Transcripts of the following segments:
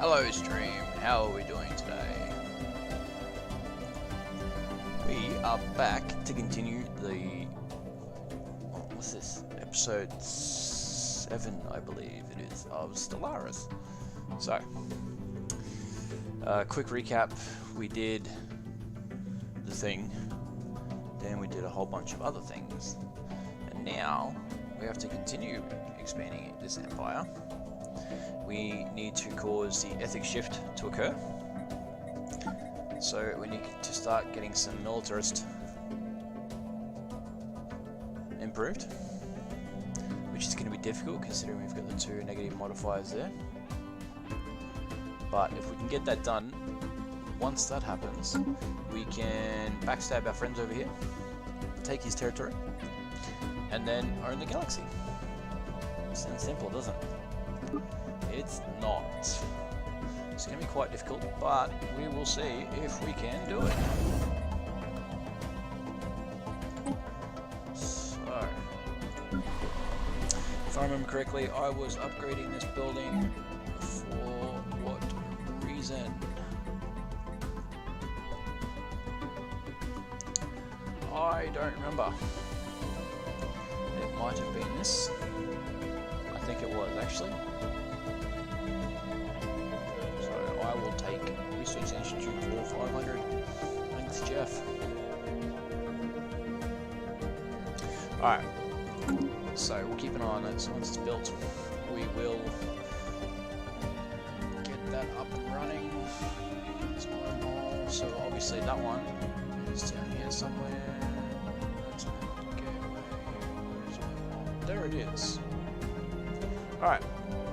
Hello stream, how are we doing today? We are back to continue the, what's this, episode 7 I believe it is, of Stellaris. So, quick recap, we did the thing, then we did a whole bunch of other things, and now we have to continue expanding this empire. We need to cause the ethics shift to occur. So we need to start getting some militarist improved, which is going to be difficult considering we've got the 2 negative modifiers there. But if we can get that done, once that happens, we can backstab our friends over here, take his territory, and then own the galaxy. Sounds simple, doesn't it? It's not. It's going to be quite difficult, but we will see if we can do it. So, if I remember correctly, I was upgrading this building for what reason? I don't remember. It might have been this. I think it was actually. I will take Research Institute for 500. Thanks, Jeff. Alright, so we'll keep an eye on it. So once it's built, we will get that up and running. So obviously that one is down here somewhere. Let's get away. There it is. Alright.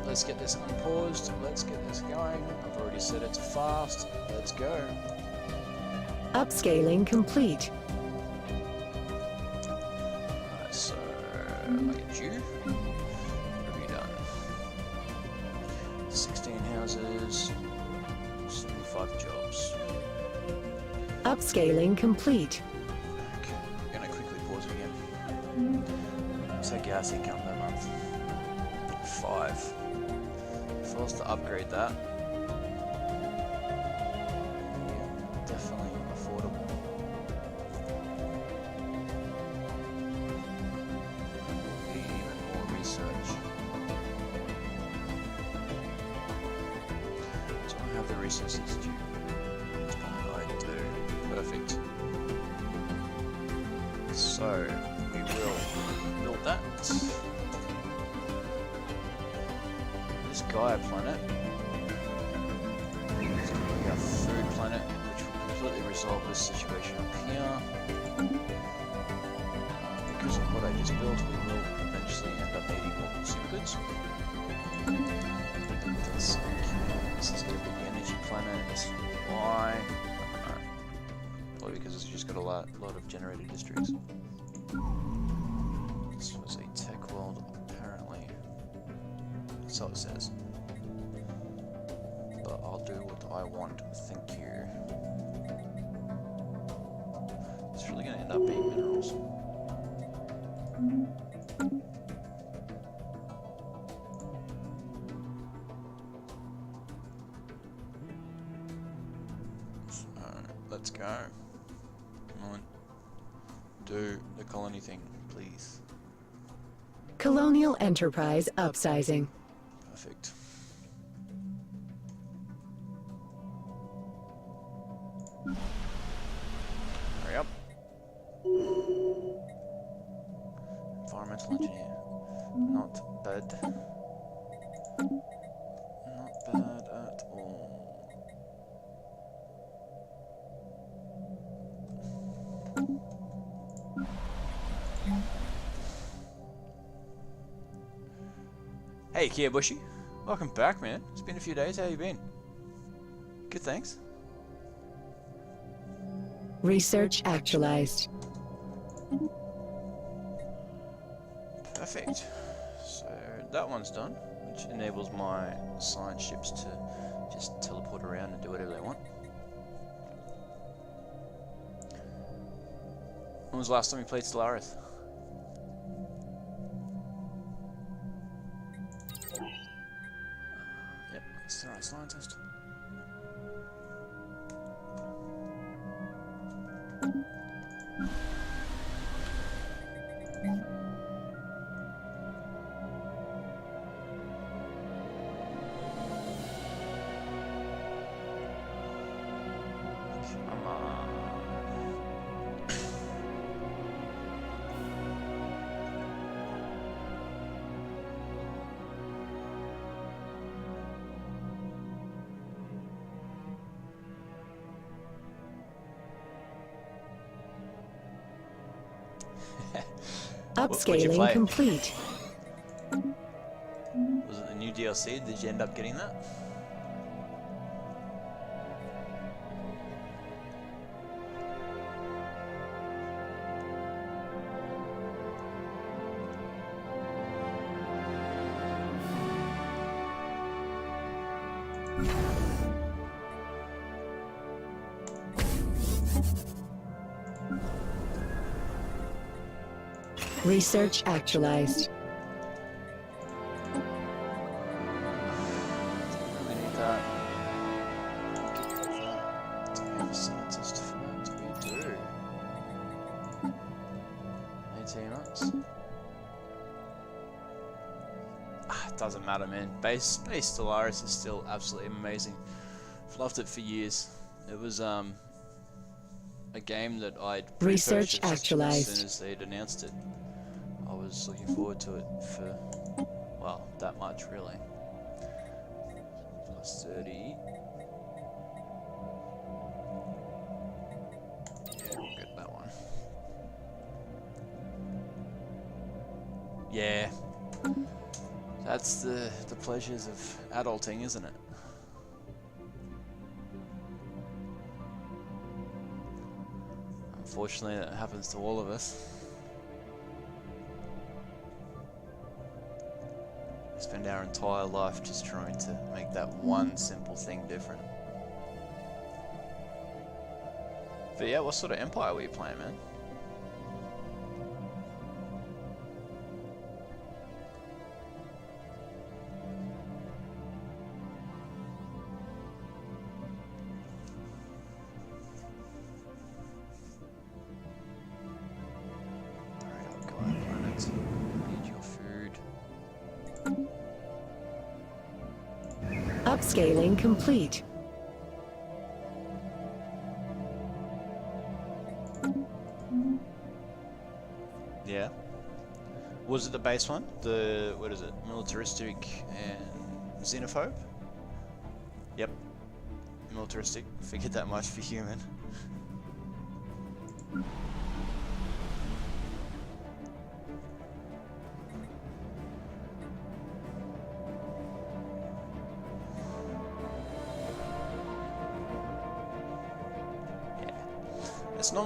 Let's get this unpaused, let's get this going. I've already set it to fast, let's go. Upscaling complete. Alright, so I get you. What have you done? 16 houses, 75 jobs. Upscaling complete. Okay, I'm gonna quickly pause it again. What's that gas income per month? 5. If I was to upgrade that, yeah, definitely affordable. Even more research. Do I have the resources due? I do. Perfect. So, we will build that. Gaia planet. It's going to be our food planet, which will completely resolve this situation up here. Because of what I just built, we will eventually end up needing more consumer goods. That's okay. This is going to be the energy planet. Why? I don't know. Probably because it's just got a lot of generator districts. This was a tech world, apparently. So it says. But I'll do what I want, thank you. It's really going to end up being minerals. So, let's go. Come on. Do the colony thing, please. Colonial Enterprise upsizing. Perfect. Hurry up. Environmental engineer. Not bad. Not bad at all. Hey, Kia Bushy. Welcome back, man. It's been a few days. How you been? Good, thanks. Research actualized. Perfect. So that one's done, which enables my science ships to just teleport around and do whatever they want. When was the last time you played Stellaris? Yep, Is there a scientist? Come on. What'd you Upscaling play? complete. Was it the new DLC? Did you end up getting that? Research actualized. We need that. Do we have a scientist for that? We do. 18 months. It doesn't matter, man. Base Stellaris is still absolutely amazing. I've loved it for years. It was a game that I'd Research pre-purchased actualized. as soon as they'd announced it. I was looking forward to it for, well, that much really. Plus 30. Yeah, we'll get that one. Yeah. That's the pleasures of adulting, isn't it? Unfortunately, that happens to all of us. We spend our entire life just trying to make that one simple thing different. But yeah, what sort of Empire were you playing, man? Upscaling complete. Yeah. Was it the base one? The, what is it? Militaristic and xenophobe? Yep. Militaristic. Figured that much for human.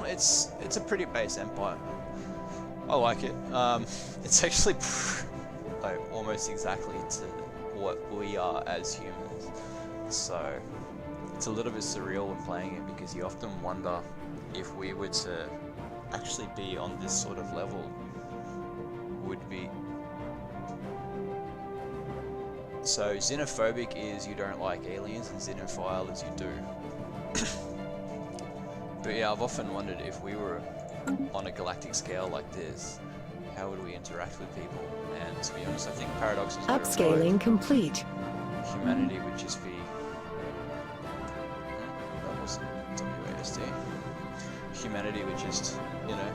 It's a pretty base empire. I like it. It's actually like almost exactly to what we are as humans. So it's a little bit surreal when playing it because you often wonder if we were to actually be on this sort of level, would be. So xenophobic is you don't like aliens, and xenophile is you do. But yeah, I've often wondered if we were on a galactic scale like this, how would we interact with people? And to be honest, I think Paradox is Upscaling complete. Humanity would just be... That wasn't WASD. Humanity would just, you know,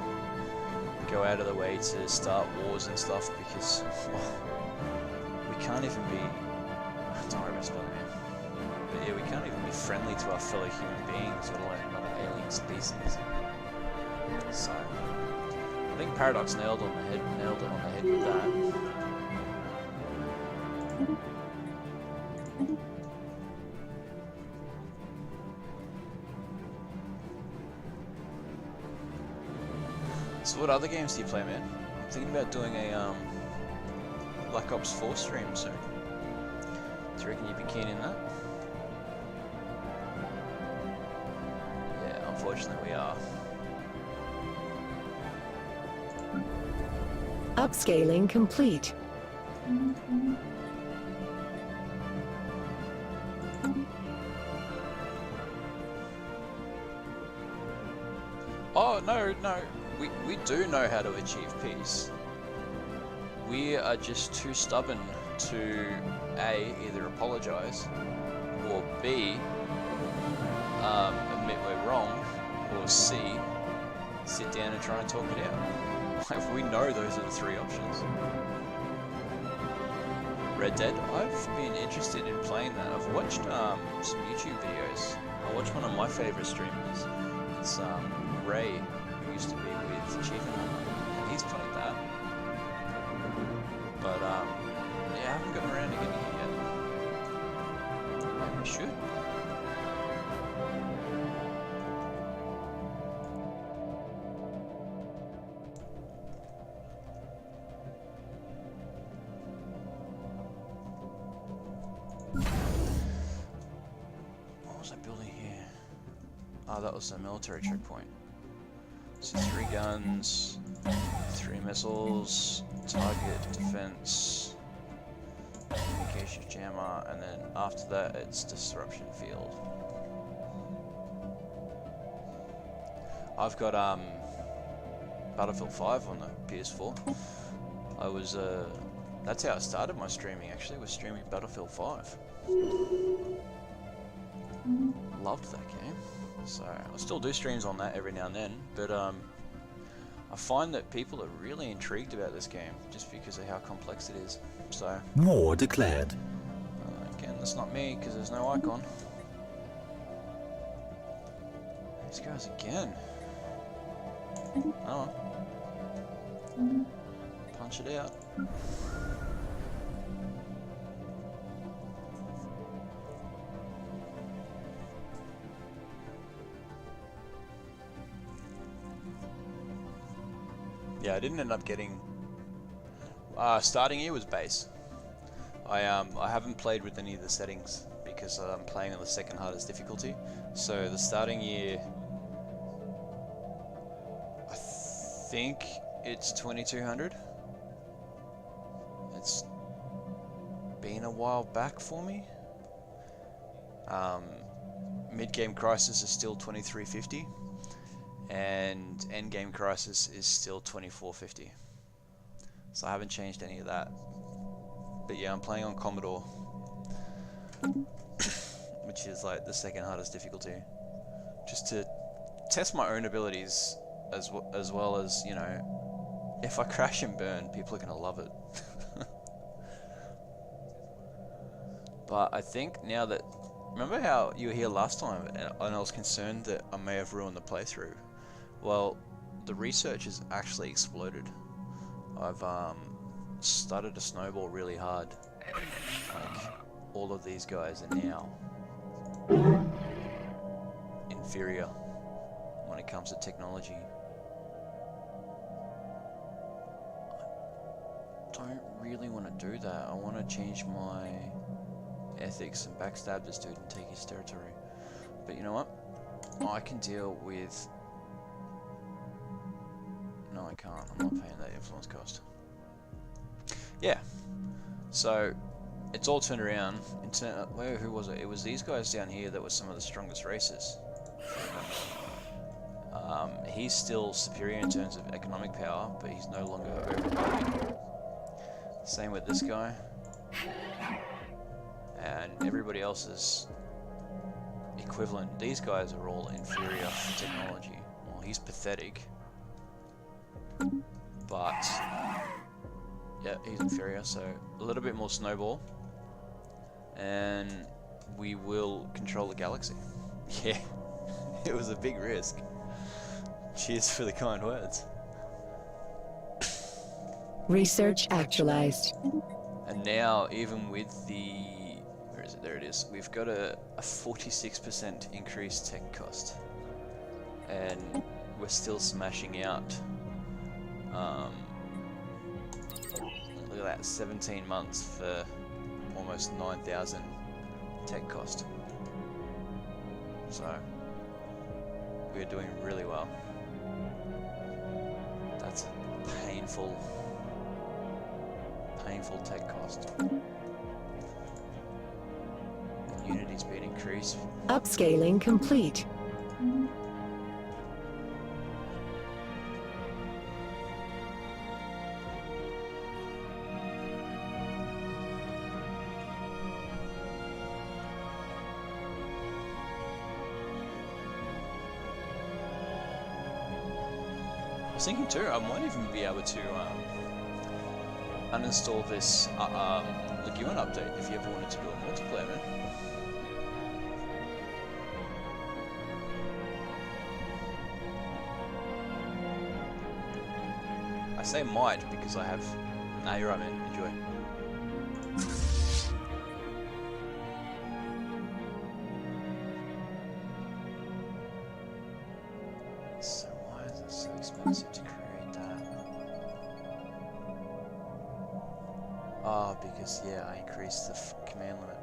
go out of the way to start wars and stuff because, well, we can't even be... Don't worry about spelling it. But yeah, we can't even be friendly to our fellow human beings, let alone another alien species. So, I think Paradox nailed it on the head with that. So what other games do you play, man? I'm thinking about doing a Black Ops 4 stream soon. Do you reckon you'd be keen in that? Yeah, unfortunately we are. Upscaling complete. Oh, no, no. We do know how to achieve peace. We are just too stubborn to A, either apologize, or B, admit we're wrong, or C, sit down and try and talk it out. Like, we know those are the three options. Red Dead, I've been interested in playing that. I've watched some YouTube videos. I watched one of my favourite streamers. It's Ray, who used to be with Achievement Hunter, and he's played that. But yeah, I haven't gotten around to getting it yet. Maybe I should. What was I building here? Oh, that was a military checkpoint. So 3 guns, 3 missiles, target defense, communication jammer, and then after that it's disruption field. I've got Battlefield 5 on the PS4. I was that's how I started my streaming actually, was streaming Battlefield 5. Loved that game. So I still do streams on that every now and then, but I find that people are really intrigued about this game just because of how complex it is. So War declared. again, that's not me because there's no icon. These guys again. Oh, punch it out. Yeah, I didn't end up getting. Starting here was base. I haven't played with any of the settings because I'm playing on the second hardest difficulty. So the starting year, I think it's 2200. It's been a while back for me. Mid-game crisis is still 2350. And endgame crisis is still 2450. So I haven't changed any of that. But yeah, I'm playing on Commodore, which is like the second hardest difficulty, just to test my own abilities as well as, you know, if I crash and burn, people are gonna love it. But I think now that, remember how you were here last time and I was concerned that I may have ruined the playthrough? Well, the research has actually exploded. I've started to snowball really hard. Like, all of these guys are now inferior when it comes to technology. I don't really want to do that. I want to change my ethics and backstab this dude and take his territory. But you know what? I can deal with... No, I can't. I'm not paying that influence cost. Yeah. So, it's all turned around. Who was it? It was these guys down here that were some of the strongest racers. He's still superior in terms of economic power, but he's no longer overwhelming. Same with this guy. And everybody else is equivalent. These guys are all inferior in technology. Well, he's pathetic. But yeah, he's inferior, so a little bit more snowball and we will control the galaxy. Yeah, it was a big risk. Cheers for the kind words. Research actualized. And now, even with the, where is it? There it is. We've got a 46% increased tech cost, and we're still smashing out. Look at that, 17 months for almost 9,000 tech cost. So we're doing really well. That's a painful tech cost. Unity's been increased. Upscaling complete. was thinking too, I might even be able to uninstall this Lagoon update if you ever wanted to do a multiplayer, man. I say might because I have... Nah, you're right, man. Enjoy. So why is it so expensive to create that? Oh, because, yeah, I increased the command limit.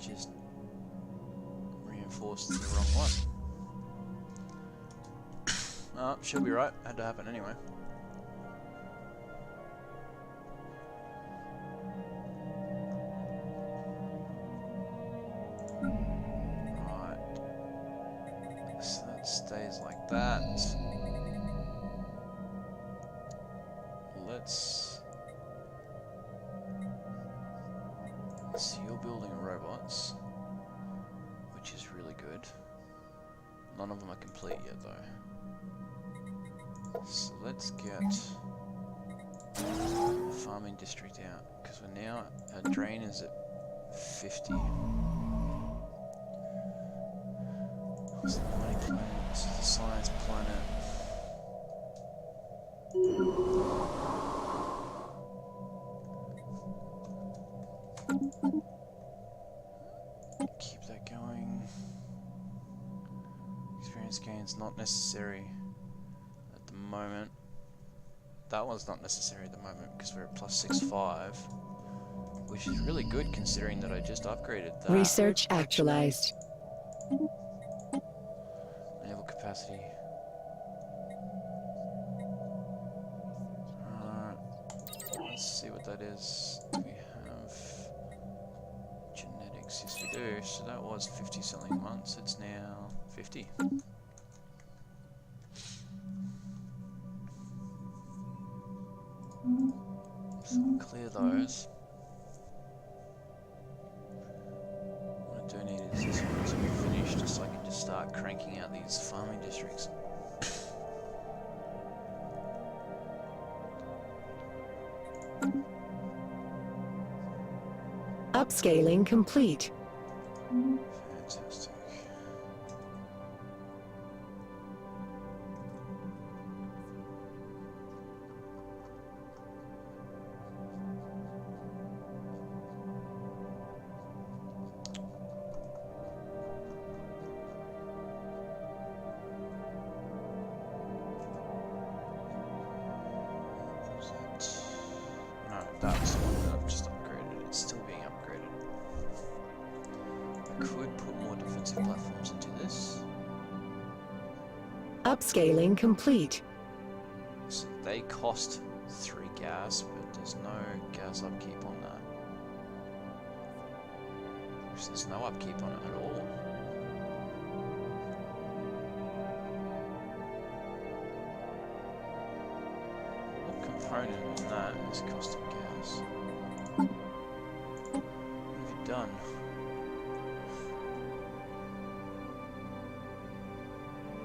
Just reinforced the wrong one. Oh, she'll be right. Had to happen anyway. Right. So that stays like that. So you're building robots, which is really good. None of them are complete yet though. So let's get the farming district out, because we're now, our drain is at 50. What's the mining planet? This is the science planet. Keep that going. Experience gains not necessary at the moment. That one's not necessary at the moment because we're at +6.5, which is really good considering that I just upgraded that. Research actualized. Naval capacity. Let's see what that is. We have genetics, yes we do. So that was 50 something months, it's now 50. So we'll clear those. What I do need is this one to be finished, just so I can just start cranking out these farming districts. Upscaling complete. Fantastic. No, that's the one that I've just upgraded. It's still being upgraded. I could put more defensive platforms into this. Upscaling complete. So they cost 3 gas, but there's no gas upkeep on that. So there's no upkeep on it at all. What component on that is costing gas? What have you done?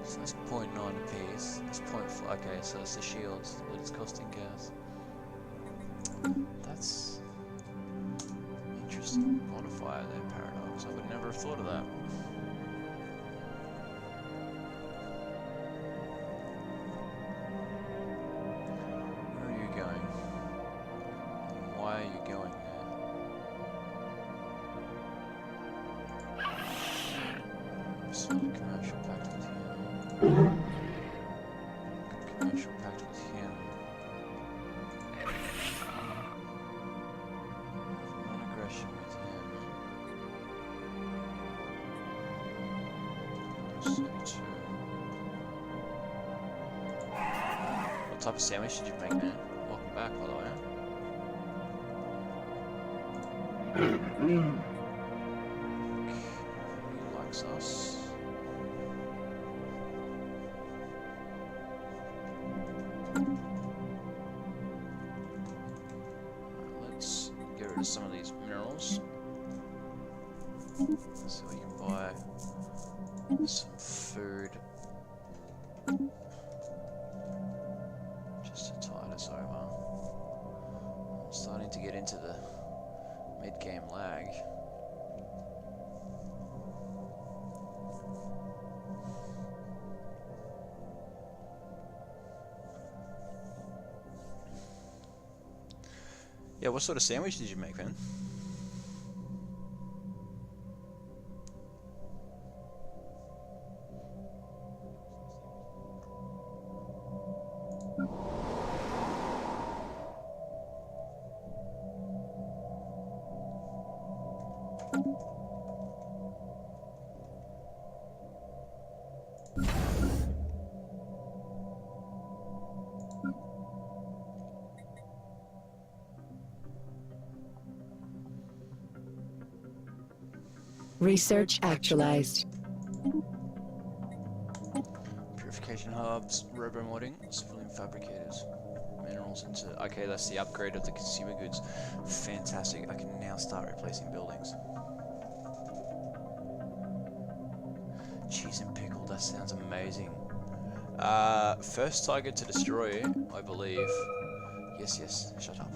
So that's 0.9 apiece. That's 0.4. Okay, so it's the shields that it's costing gas. That's interesting modifier there, Paradox. I would never have thought of that. Where are you going? And why are you going there? So the commercial pact with him. Commercial pact with him. Non-aggression with him. 72. What type of sandwich did you make, man? Welcome back, by the way. He likes us. Let's get rid of some of these minerals. So we can buy some food just to tide us over. I'm starting to get into the mid-game lag. Yeah, what sort of sandwich did you make, man? Research actualized. Purification hubs, robo-modding, civilian fabricators, minerals into... Okay, that's the upgrade of the consumer goods. Fantastic, I can now start replacing buildings. Cheese and pickle, that sounds amazing. First target to destroy, I believe... Yes, shut up.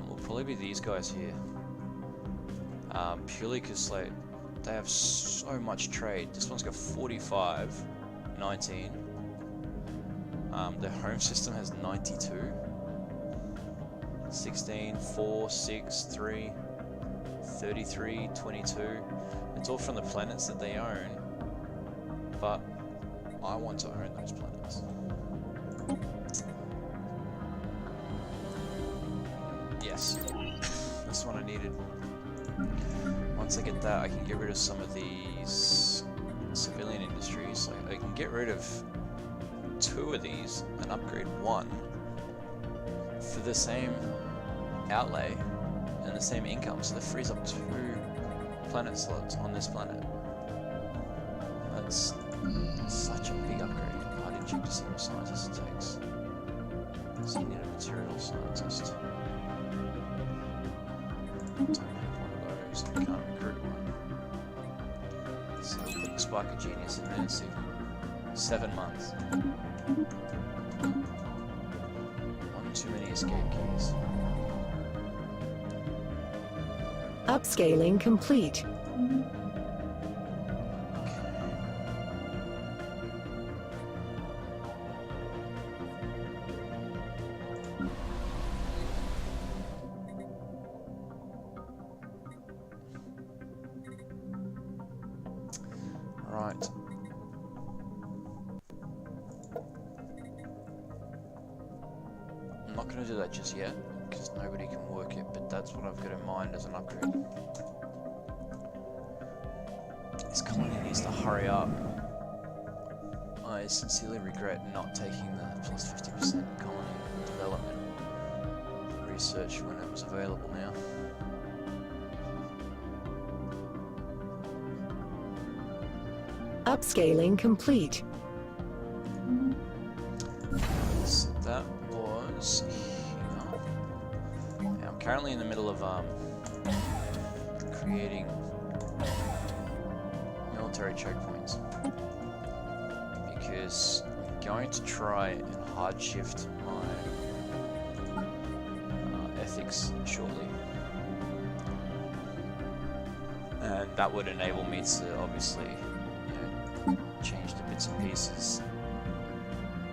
Will probably be these guys here. Purely because, like, they have so much trade. This one's got 45, 19. Their home system has 92. 16, 4, 6, 3, 33, 22. It's all from the planets that they own. But I want to own those planets. Yes. That's what I needed. Once I get that, I can get rid of some of these civilian industries. Like, I can get rid of 2 of these and upgrade 1 for the same outlay and the same income. So that frees up 2 planet slots on this planet. That's such a big upgrade. I didn't check to see what scientist it takes. Senior material scientist. Don't have one of those. I can't recruit one. So I'll put the spark of genius in there and see. 7 months. 1 too many escape keys. Upscaling complete. Right. I'm not going to do that just yet, because nobody can work it, but that's what I've got in mind as an upgrade. This colony needs to hurry up. I sincerely regret not taking the plus 50% colony development research when it was available now. Upscaling complete. So that was here. Yeah, I'm currently in the middle of creating military chokepoints because I'm going to try and hard shift my ethics shortly, and that would enable me to obviously change the bits and pieces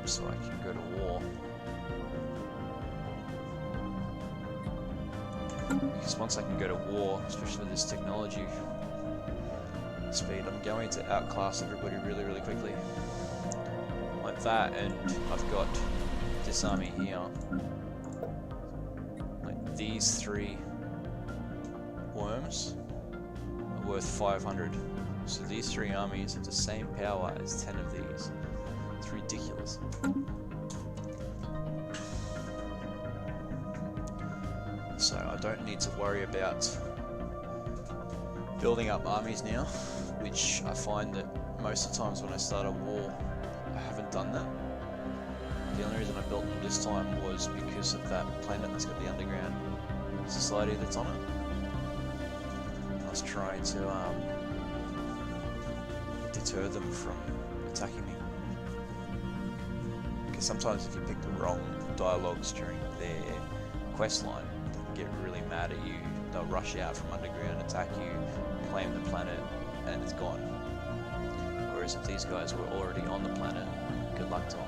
so I can go to war. Because once I can go to war, especially with this technology speed, I'm going to outclass everybody really, really quickly. Like that, and I've got this army here. Like these 3 worms are worth 500. So these 3 armies have the same power as 10 of these. It's ridiculous. So I don't need to worry about building up armies now, which I find that most of the times when I start a war, I haven't done that. The only reason I built them this time was because of that planet that's got the underground society that's on it. was trying to deter them from attacking me. Because sometimes if you pick the wrong dialogues during their quest line, they can get really mad at you. They'll rush out from underground, attack you, claim the planet, and it's gone. Whereas if these guys were already on the planet, good luck to them.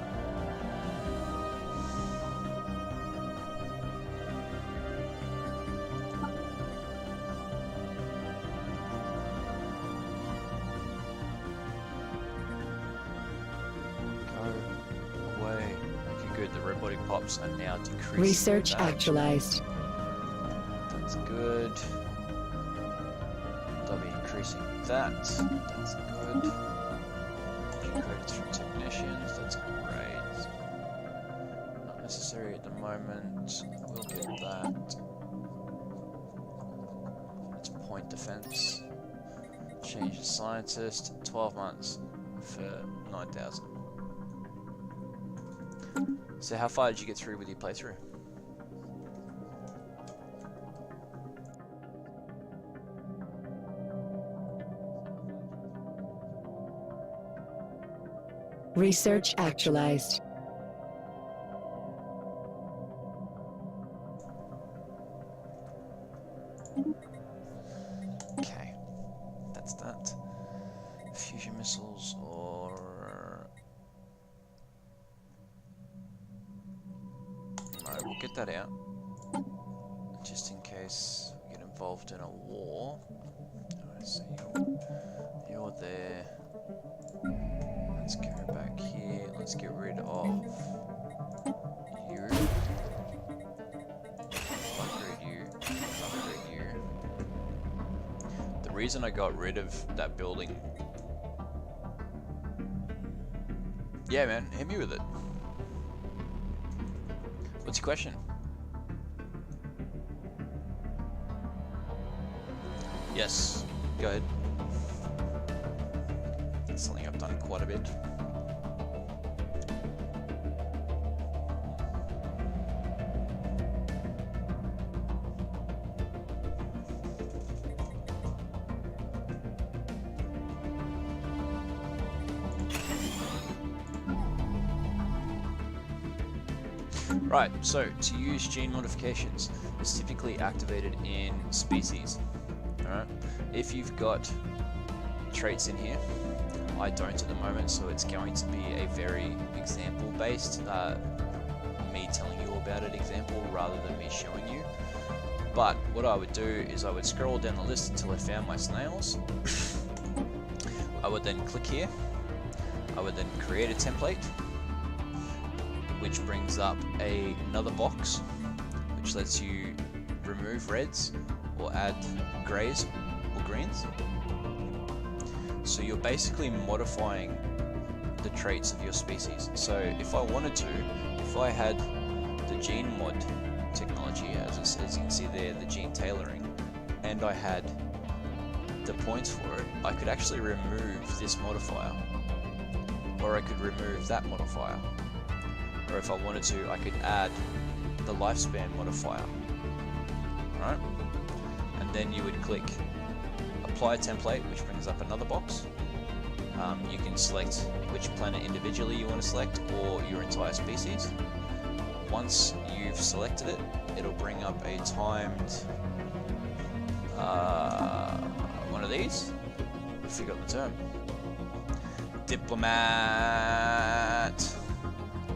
Go away. Okay, good. The red body pops are now decreasing. Research that. actualized. That's good. They'll be increasing that. That's good. Coded through technicians. That's great. Not necessary at the moment. We'll get that. It's point defense. Change the scientist. 12 months for 9,000. So how far did you get through with your playthrough? Research actualized. Okay, that's that. Fusion missiles or... No, we'll get that out. Just in case we get involved in a war. Alright, so you're there. Let's go back here. Let's get rid of you. Upgrade you. Upgrade you. The reason I got rid of that building... Yeah, man, hit me with it. What's your question? Yes, go ahead. That's something I've done quite a bit. Right, so to use gene modifications, it's typically activated in species. Alright, if you've got traits in here, I don't at the moment, so it's going to be a very example based, me telling you about it example rather than me showing you. But what I would do is I would scroll down the list until I found my snails. I would then click here. I would then create a template, which brings up another box, which lets you remove reds or add greys or greens. So you're basically modifying the traits of your species. So if I wanted to, if I had the gene mod technology, as you can see there, the gene tailoring, and I had the points for it, I could actually remove this modifier, or I could remove that modifier. Or if I wanted to, I could add the lifespan modifier, right? And then you would click apply template, which brings up another box. You can select which planet individually you want to select, or your entire species. Once you've selected it, it'll bring up a timed one of these. I forgot the term. Diplomat.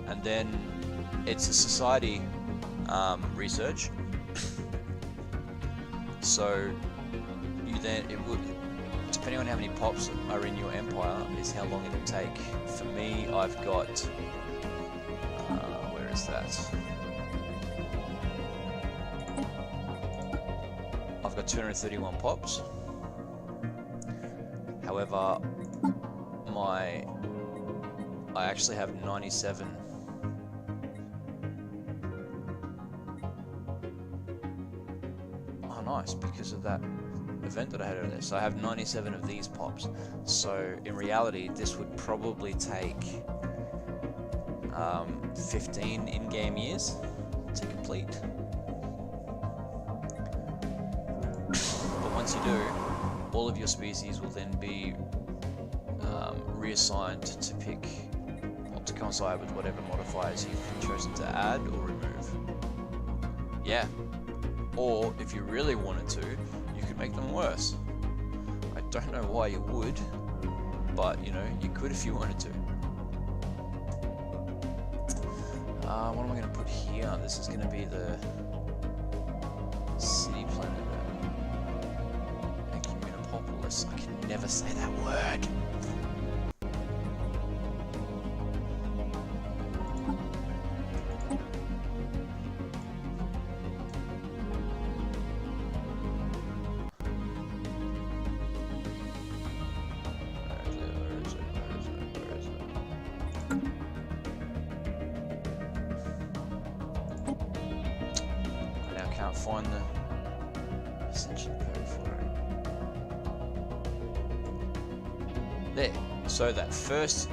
And then it's a society research. So you then, it would, depending on how many pops are in your empire, is how long it'll take. For me, I've got, where is that? I've got 231 pops. However, I actually have 97. Oh, nice, because of that event that I had over there. So I have 97 of these pops. So in reality, this would probably take 15 in-game years to complete. But once you do, all of your species will then be reassigned to pick, or to coincide with whatever modifiers you've chosen to add or remove. Yeah. Or if you really wanted to, you could make them worse. I don't know why you would, but you know, you could if you wanted to. What am I going to put here? This is going to be the city planet. Ecumenopolis. I can never say that word. Find the ascension code for it. There. So that first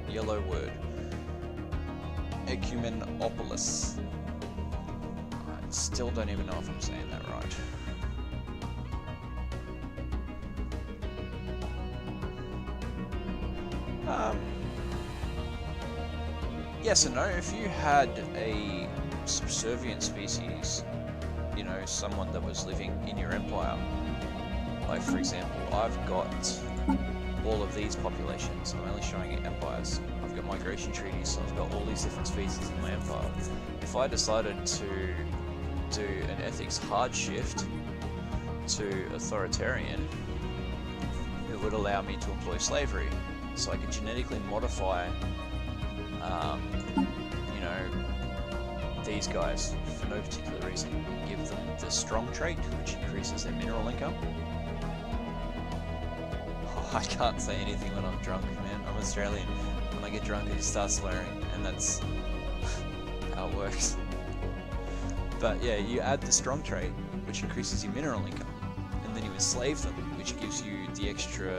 yellow word, Ecumenopolis. I still don't even know if I'm saying that right. Yes and no. If you had a subservient species, you know, someone that was living in your empire, like for example, I've got all of these populations. I'm only showing you empires. I've got migration treaties, so I've got all these different species in my empire. If I decided to do an ethics hard shift to authoritarian, it would allow me to employ slavery. So I could genetically modify, you know, these guys for no particular reason. Give them the strong trait, which increases their mineral income. Oh, I can't say anything when I'm drunk, man. I'm Australian. When I get drunk, I just start swearing, and that's how it works. But yeah, you add the strong trait, which increases your mineral income, and then you enslave them, which gives you the extra,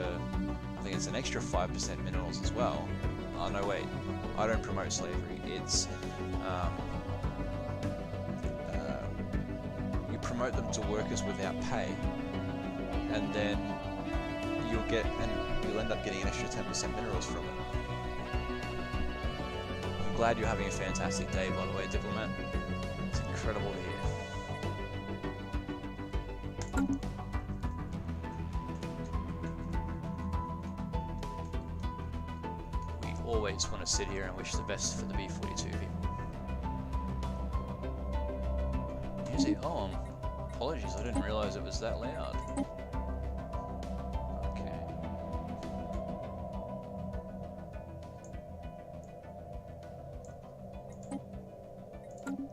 I think it's an extra 5% minerals as well. Oh no, wait, I don't promote slavery. It's you promote them to workers without pay, and then you'll end up getting an extra 10% minerals from it. I'm glad you're having a fantastic day, by the way, Diplomat. It's incredible to hear. We always want to sit here and wish the best for the B-42 people. Music on. Apologies, I didn't realise it was that loud. Okay.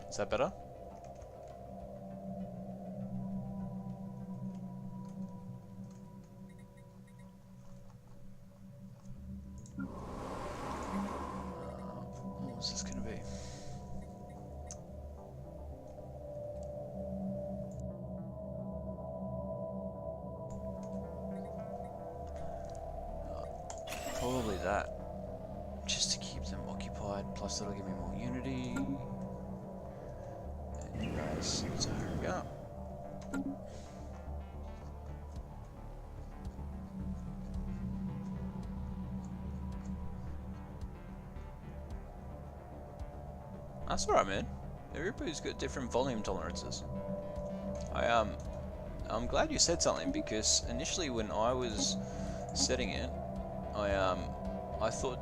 Is that better? What's this gonna be? Probably that, just to keep them occupied, plus that'll give me more unity. And you guys, so here we go. That's alright, man. Everybody's got different volume tolerances. I'm glad you said something, because initially when I was setting it, I thought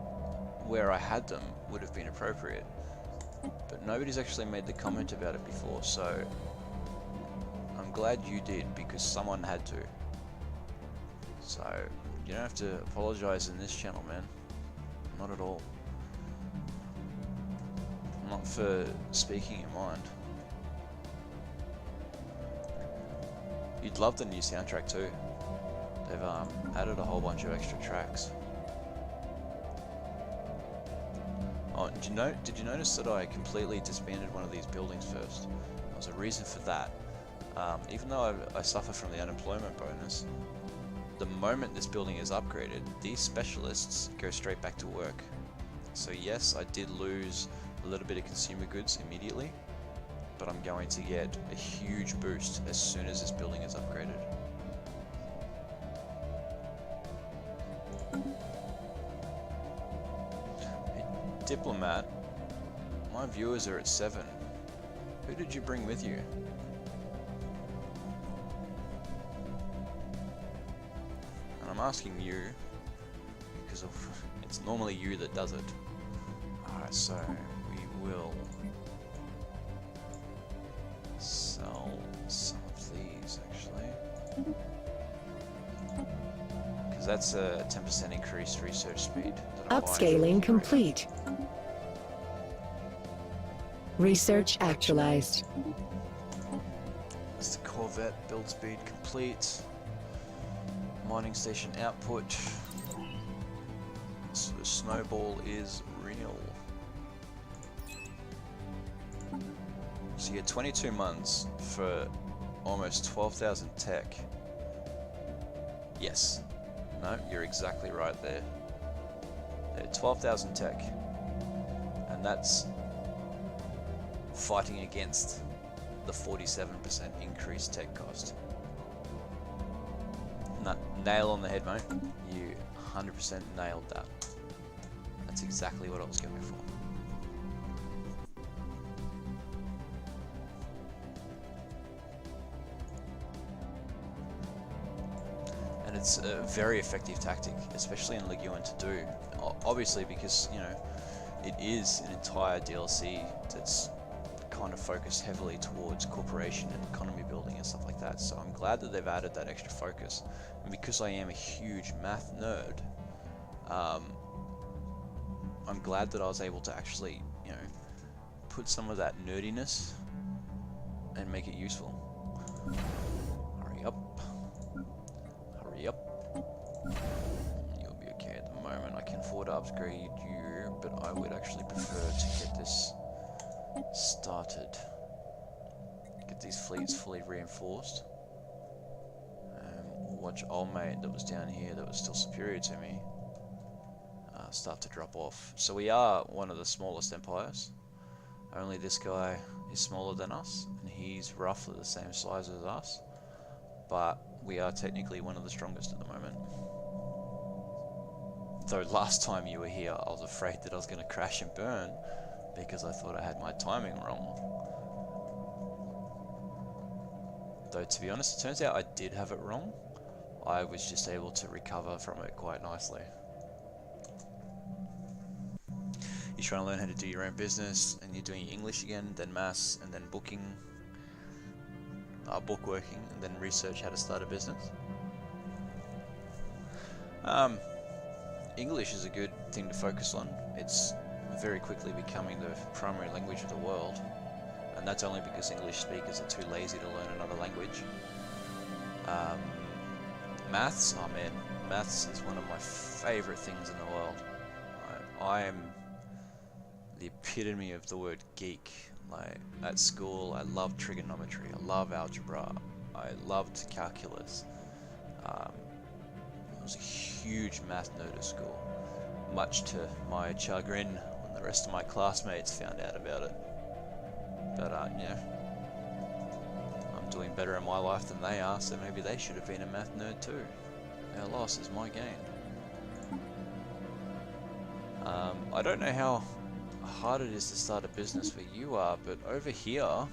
where I had them would have been appropriate, but nobody's actually made the comment about it before, so I'm glad you did, because someone had to. So you don't have to apologize in this channel, man. Not at all. Not for speaking your mind. You'd love the new soundtrack too. They've added a whole bunch of extra tracks. Oh, did you notice that I completely disbanded one of these buildings first? There was a reason for that. Even though I suffer from the unemployment bonus, the moment this building is upgraded, these specialists go straight back to work. So yes, I did lose a little bit of consumer goods immediately, but I'm going to get a huge boost as soon as this building is upgraded. Diplomat. My viewers are at 7. Who did you bring with you? And I'm asking you because it's normally you that does it. Alright, so we will sell some of these actually. Because that's a 10% increased research speed. Upscaling complete. Research actualized. That's the Corvette build speed complete. Mining station output. So the snowball is real. So you get 22 months for almost 12,000 tech. Yes. No, you're exactly right there. 12,000 tech. And that's fighting against the 47% increased tech cost. Nail on the head, mate. You 100% nailed that. That's exactly what I was going for. And it's a very effective tactic, especially in Leguin to do. Obviously because, you know, it is an entire DLC that's kind of focused heavily towards corporation and economy building and stuff like that. So I'm glad that they've added that extra focus. And because I am a huge math nerd, I'm glad that I was able to actually, you know, put some of that nerdiness and make it useful. Hurry up. Hurry up. You'll be okay at the moment. I can afford to upgrade you, but I would actually prefer to get this started. Get these fleets fully reinforced. Watch old mate that was down here that was still superior to me start to drop off. So we are one of the smallest empires. Only this guy is smaller than us, and he's roughly the same size as us. But we are technically one of the strongest at the moment. Though last time you were here, I was afraid that I was going to crash and burn because I thought I had my timing wrong. Though to be honest, it turns out I did have it wrong. I was just able to recover from it quite nicely. You're trying to learn how to do your own business, and you're doing English again, then maths, and then booking, bookworking, and then research how to start a business. English is a good thing to focus on. It's very quickly becoming the primary language of the world, and that's only because English speakers are too lazy to learn another language. Maths, oh man, maths is one of my favorite things in the world. I am the epitome of the word geek. Like, at school, I loved trigonometry, I love algebra, I loved calculus. I was a huge math nerd at school, much to my chagrin when the rest of my classmates found out about it. But, you know, I'm doing better in my life than they are, so maybe they should have been a math nerd too. Their loss is my gain. I don't know how hard it is to start a business where you are, but over here,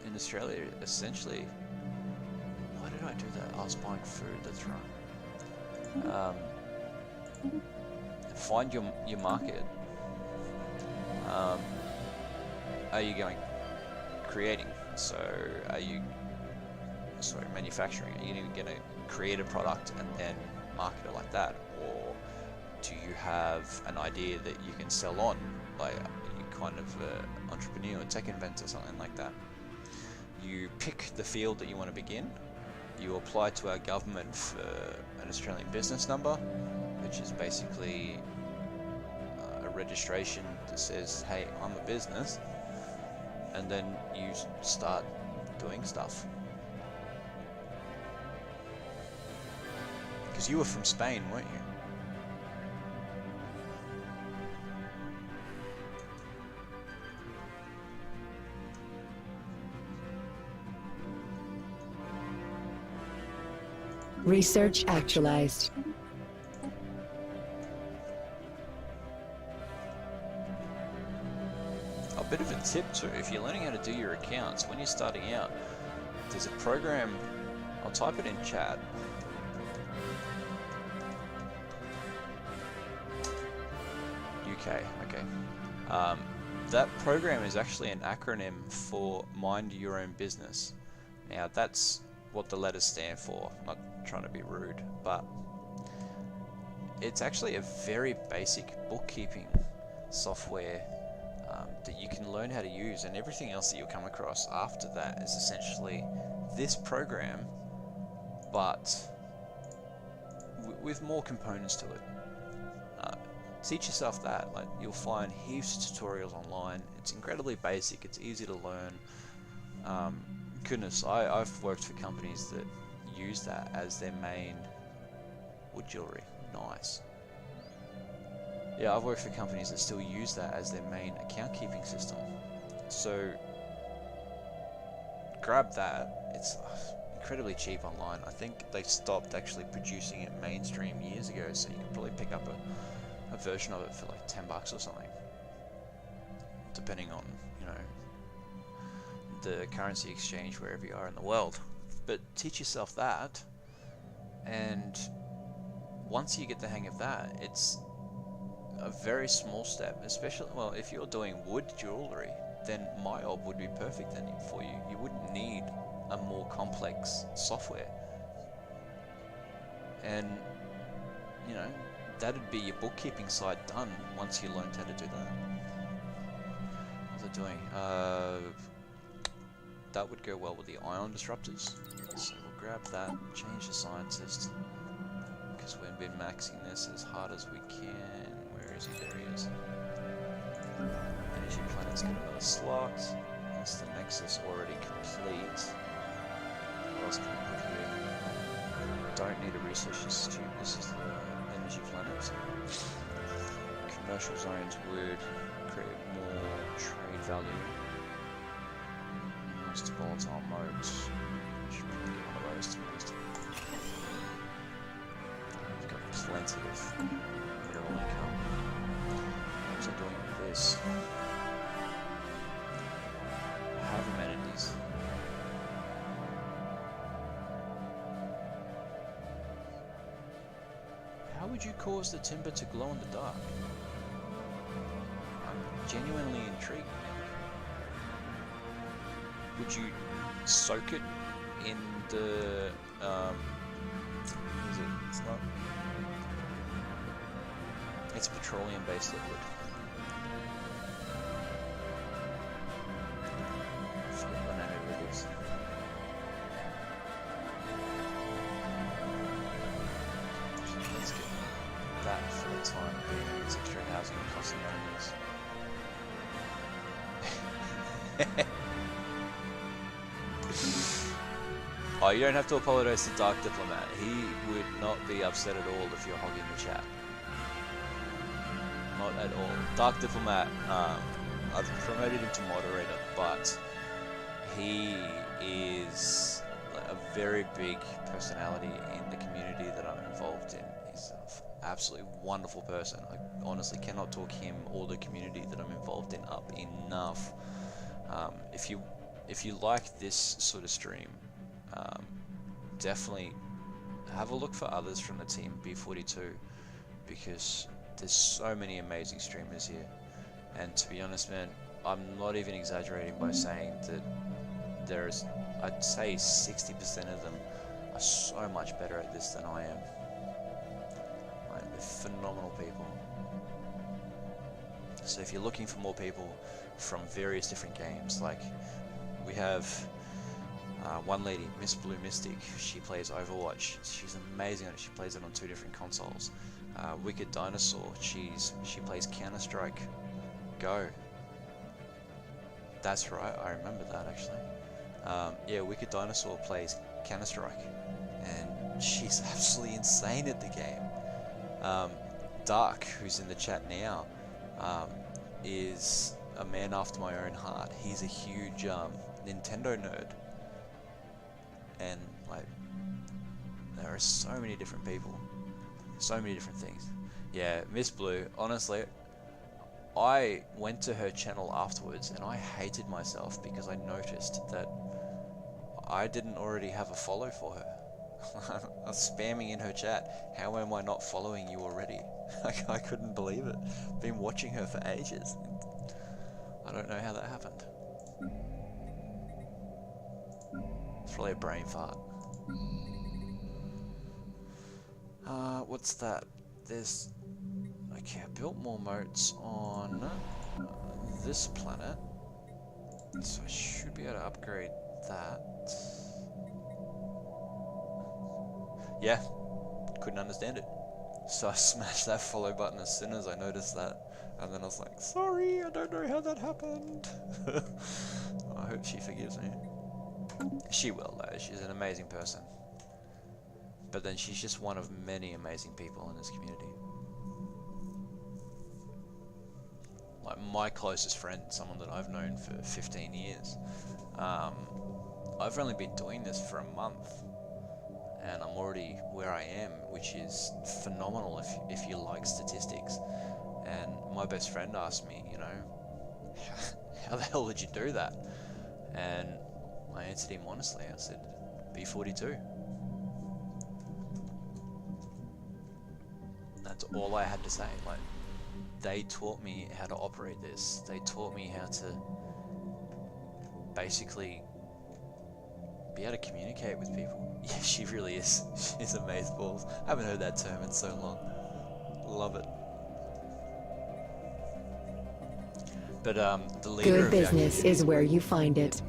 in Australia, essentially, why did I do that? I was buying food, that's right. Find your market. Are you going creating? So are you, sorry, manufacturing? Are you going to create a product and then market it like that? Or do you have an idea that you can sell on? Like, you kind of entrepreneur, tech inventor, something like that. You pick the field that you want to begin. You apply to our government for an Australian business number, which is basically a registration that says, hey, I'm a business, and then you start doing stuff. Because you were from Spain, weren't you? Research actualized. tip too, if you're learning how to do your accounts, when you're starting out, there's a program, I'll type it in chat. UK, okay. That program is actually an acronym for Mind Your Own Business. Now that's what the letters stand for, I'm not trying to be rude, but it's actually a very basic bookkeeping software that you can learn how to use, and everything else that you'll come across after that is essentially this program, but with more components to it. Teach yourself that. Like, you'll find heaps of tutorials online. It's incredibly basic, it's easy to learn. Goodness, I've worked for companies that use that as their main wood jewelry. Nice. Yeah, I've worked for companies that still use that as their main account keeping system. So grab that. It's incredibly cheap online. I think they stopped actually producing it mainstream years ago, so you can probably pick up a version of it for like $10 or something, depending on, you know, the currency exchange wherever you are in the world. But teach yourself that, and once you get the hang of that, it's a very small step, especially, well, if you're doing wood jewelry, then MyOb would be perfect then for you. You wouldn't need a more complex software. And, you know, that'd be your bookkeeping side done once you learned how to do that. What's it doing? That would go well with the ion disruptors. So we'll grab that, change the scientist, because we've been maxing this as hard as we can. Where is he? There he is. Energy planet's got another slot. That's the Nexus already complete. What else can we put here? Don't need a research institute. This is the energy planet. Commercial zones would create more trade value. Most volatile modes. Should probably get one of those to be honest. We've got plenty of mineral income. What was I doing with this? Have amenities. How would you cause the timber to glow in the dark? I'm genuinely intrigued. Would you soak it in the, what is it? It's not, it's a petroleum-based liquid. I forget the name of it is. Let's get that for the time being. It's extra housing costs amenities. Oh, you don't have to apologize to Dark Diplomat. He would not be upset at all if you're hogging the chat. Not at all. Dark Diplomat, I've promoted him to moderator, but he is a very big personality in the community that I'm involved in. He's an absolutely wonderful person. I honestly cannot talk him or the community that I'm involved in up enough. If you like this sort of stream, definitely have a look for others from the team B42, because there's so many amazing streamers here, and to be honest, man, I'm not even exaggerating by saying that there's, I'd say 60% of them are so much better at this than I am. Like, they're phenomenal people. So if you're looking for more people from various different games, like we have one lady, Miss Blue Mystic, she plays Overwatch. She's amazing at it. She plays it on 2 different consoles. Wicked Dinosaur, she plays Counter-Strike Go. That's right, I remember that actually. Yeah, Wicked Dinosaur plays Counter-Strike, and she's absolutely insane at the game. Dark, who's in the chat now, is a man after my own heart. He's a huge Nintendo nerd. And like, there are so many different people, so many different things. Yeah, Miss Blue, honestly, I went to her channel afterwards and I hated myself because I noticed that I didn't already have a follow for her. I was spamming in her chat, how am I not following you already? I couldn't believe it. Been watching her for ages. I don't know how that happened. It's probably a brain fart. What's that? There's... Okay, I built more moats on this planet. So I should be able to upgrade that. Yeah, couldn't understand it. So I smashed that follow button as soon as I noticed that. And then I was like, sorry, I don't know how that happened. I hope she forgives me. She will though, she's an amazing person. But then she's just one of many amazing people in this community. Like my closest friend, someone that I've known for 15 years. I've only been doing this for a month. And I'm already where I am, which is phenomenal if you like statistics. And my best friend asked me, you know, how the hell did you do that? And I answered him honestly. I said, B42. That's all I had to say. Like, they taught me how to operate this. They taught me how to basically be able to communicate with people. Yeah, she really is. She's amazeballs. I haven't heard that term in so long. Love it. But the leader Good of business our is where you find it.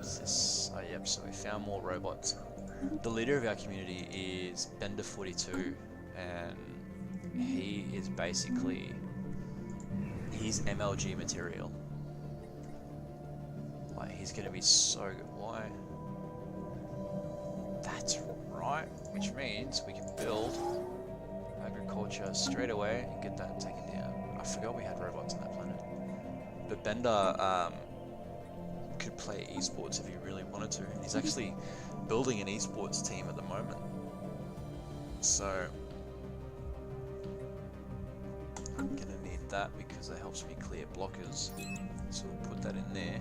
what's this? Oh, yep. So we found more robots. The leader of our community is Bender42, and he is basically he's MLG material. Like he's gonna be so good. Why? That's right, which means we can build agriculture straight away and get that taken down. I forgot we had robots on that planet. But Bender could play esports if he really wanted to. He's actually building an esports team at the moment. So I'm gonna need that because it helps me clear blockers. So we'll put that in there.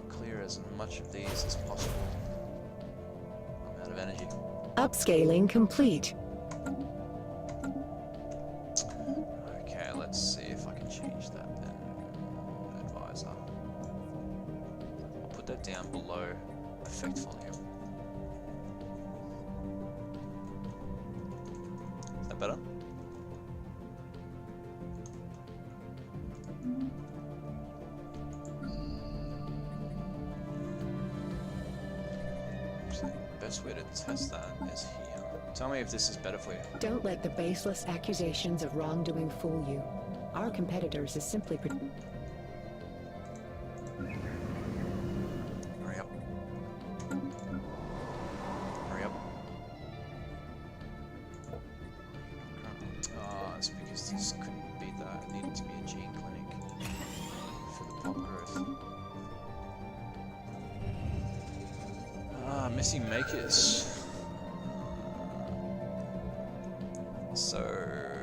Clear as much of these as possible. I'm out of energy. Upscaling complete. Okay, let's see if I can change that then. Advisor. I'll put that down below effect volume. Is that better? Best way to test that is here. Tell me if this is better for you. Don't let the baseless accusations of wrongdoing fool you. Our competitors is simply... Hurry up. Hurry up. Oh, it's because this couldn't be that. It needed to be a gene clinic for the pop growth. Missing makers. So,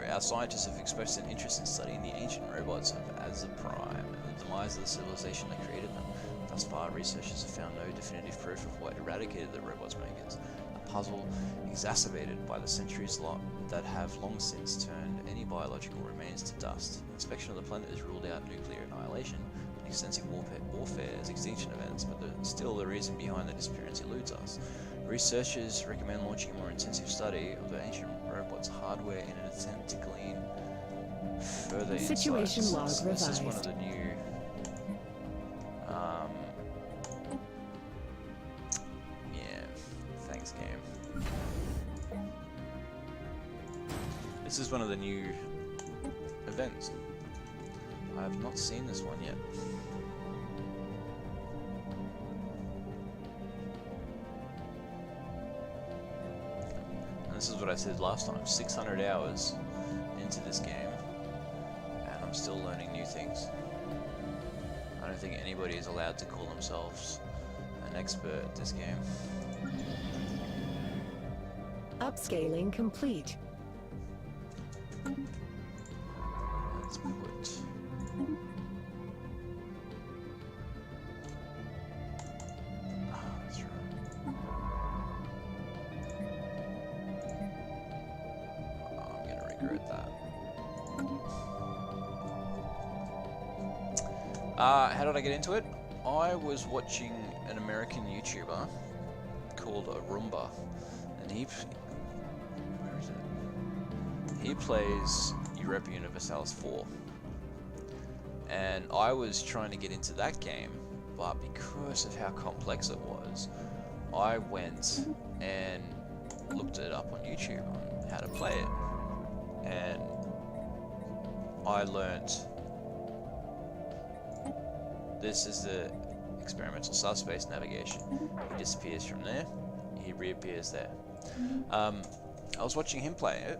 our scientists have expressed an interest in studying the ancient robots of Azza Prime and the demise of the civilization that created them. Thus far, researchers have found no definitive proof of what eradicated the robots' makers, a puzzle exacerbated by the centuries that have long since turned any biological remains to dust. Inspection of the planet has ruled out nuclear annihilation, extensive warfare as extinction events, but still the reason behind the disappearance eludes us. Researchers recommend launching a more intensive study of the ancient robots' hardware in an attempt to glean further Situation insights. log This is one revised. of the new yeah, thanks game. This is one of the new events. I have not seen this one yet. And this is what I said last time, 600 hours into this game, and I'm still learning new things. I don't think anybody is allowed to call themselves an expert at this game. Upscaling complete. Let's put... that's right. I'm gonna regret that. How did I get into it? I was watching an American YouTuber called Roomba, and where is it? He plays Europa Universalis 4, and I was trying to get into that game, but because of how complex it was, I went and looked it up on YouTube on how to play it, and I learnt this is the experimental subspace navigation. He disappears from there, he reappears there. I was watching him play it.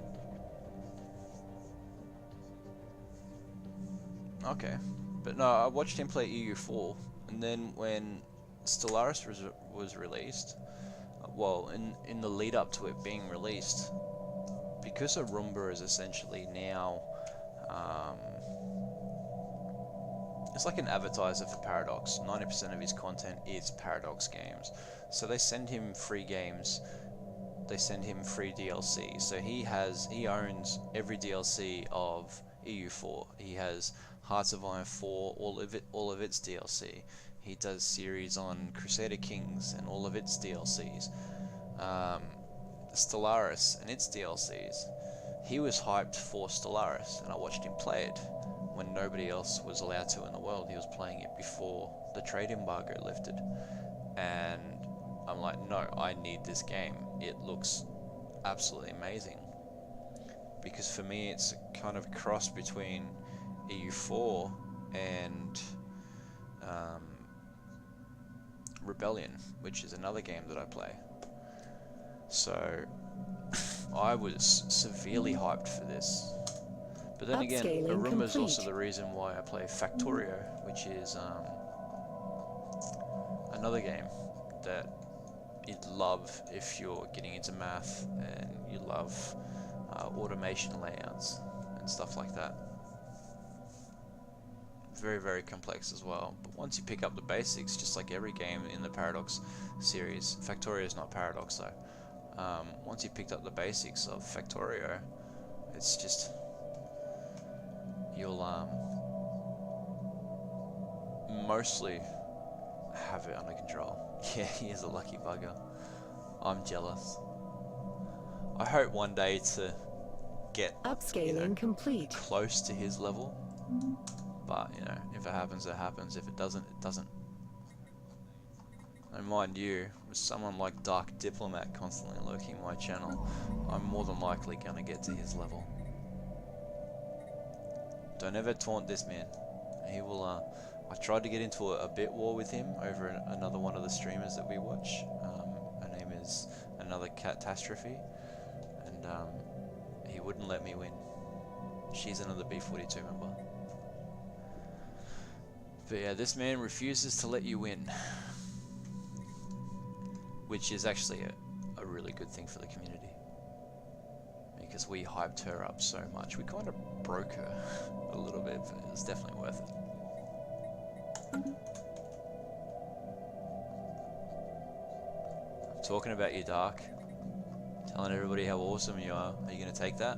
Okay, but no, I watched him play EU4, and then when Stellaris was released, well, in the lead up to it being released, because Roomba is essentially now, it's like an advertiser for Paradox. 90% of his content is Paradox games, so they send him free games. They send him free DLC. So he owns every DLC of EU4. He has Hearts of Iron 4, all of its DLC. He does series on Crusader Kings and all of its DLCs. Stellaris and its DLCs. He was hyped for Stellaris, and I watched him play it when nobody else was allowed to in the world. He was playing it before the trade embargo lifted, and I'm like, no, I need this game. It looks absolutely amazing, because for me it's kind of a cross between EU4 and Rebellion, which is another game that I play. So I was severely hyped for this. But then again, Roomba is also the reason why I play Factorio, which is another game that you'd love if you're getting into math and you love automation layouts and stuff like that. Very, very complex as well. But once you pick up the basics, just like every game in the Paradox series, Factorio is not Paradox though. Once you picked up the basics of Factorio, it's just, you'll mostly have it under control. Yeah, he is a lucky bugger. I'm jealous. I hope one day to get upscaling complete, close to his level. But if it happens, it happens. If it doesn't, it doesn't. And mind you, with someone like Dark Diplomat constantly lurking my channel, I'm more than likely gonna get to his level. Don't ever taunt this man. He will. I tried to get into a bit war with him over another one of the streamers that we watch. Her name is Another Catastrophe, and he wouldn't let me win. She's another B42 member. But yeah, this man refuses to let you win, which is actually a really good thing for the community, because we hyped her up so much. We kind of broke her a little bit, but it's definitely worth it. I'm talking about you, Dark. Telling everybody how awesome you are. Are you going to take that?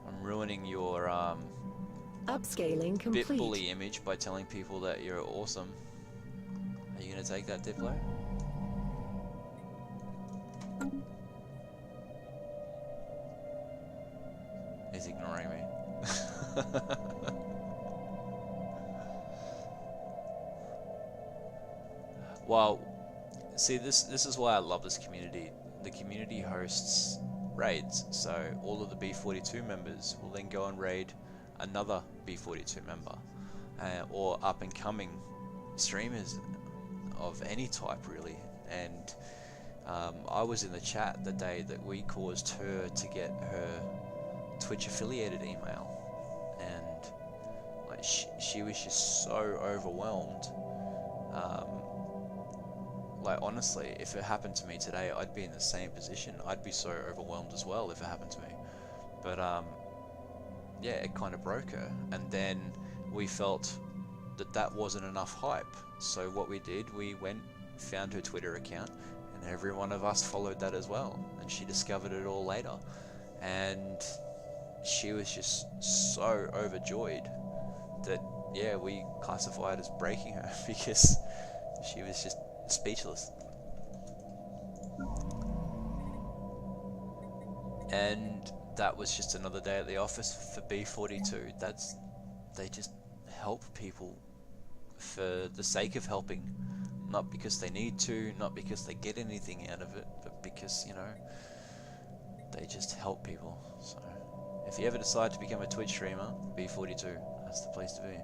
I'm ruining your upscaling complete. Bit bully image by telling people that you're awesome. Are you going to take that, Diplo? He's ignoring me. Well, see, this is why I love this community. The community hosts raids, so all of the B42 members will then go and raid another B42 member, or up and coming streamers of any type really. And I was in the chat the day that we caused her to get her Twitch affiliated email, and like she was just so overwhelmed Like, honestly, if it happened to me today, I'd be in the same position. I'd be so overwhelmed as well if it happened to me. But, yeah, it kind of broke her. And then we felt that that wasn't enough hype. So what we did, we went, found her Twitter account, and every one of us followed that as well. And she discovered it all later. And she was just so overjoyed that, yeah, we classify it as breaking her because she was just speechless. And that was just another day at the office for B42. They just help people for the sake of helping, not because they need to, not because they get anything out of it, but because, you know, they just help people. So if you ever decide to become a Twitch streamer, B42, that's the place to be.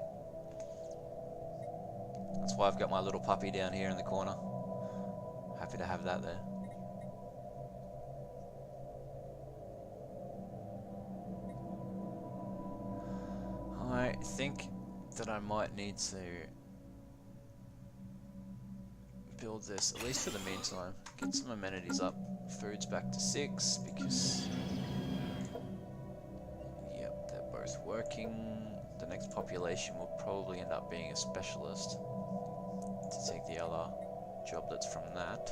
That's why I've got my little puppy down here in the corner. Happy to have that there. I think that I might need to build this, at least for the meantime. Get some amenities up. Food's back to 6 because, yep, they're both working. The next population will probably end up being a specialist to take the other job that's from that.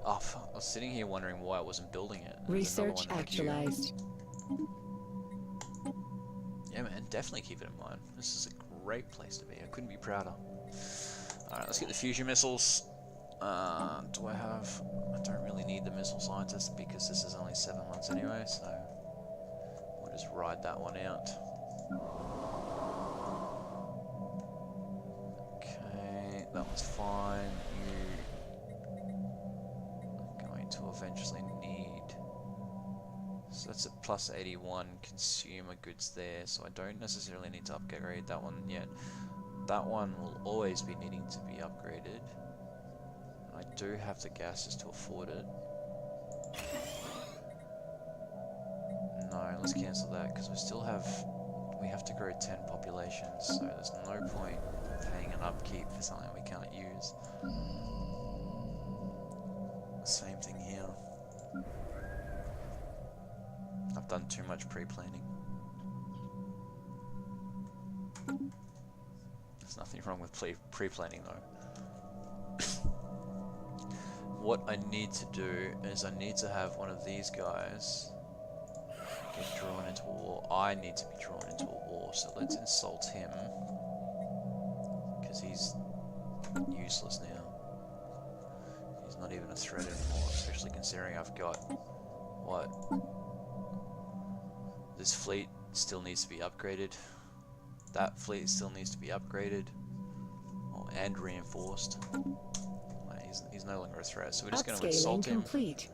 Oh, fuck. I was sitting here wondering why I wasn't building it. Research actualized. Yeah, man, definitely keep it in mind. This is a great place to be. I couldn't be prouder. Alright, let's get the fusion missiles. Do I have... I don't really need the missile scientist because this is only 7 months anyway, so we'll just ride that one out. Okay, that one's fine. You are going to eventually need... So that's a plus 81 consumer goods there, so I don't necessarily need to upgrade that one yet. That one will always be needing to be upgraded. I do have the gases to afford it. No, let's cancel that because we still have... We have to grow 10 populations, so there's no point paying an upkeep for something we can't use. Same thing here. I've done too much pre-planning. There's nothing wrong with pre-planning though. What I need to do is I need to have one of these guys get drawn into a war. I need to be drawn into a war, so let's insult him. Because he's useless now. He's not even a threat anymore, especially considering I've got... what? This fleet still needs to be upgraded. That fleet still needs to be upgraded. And reinforced. He's no longer a threat, so we're just going to insult him. Complete.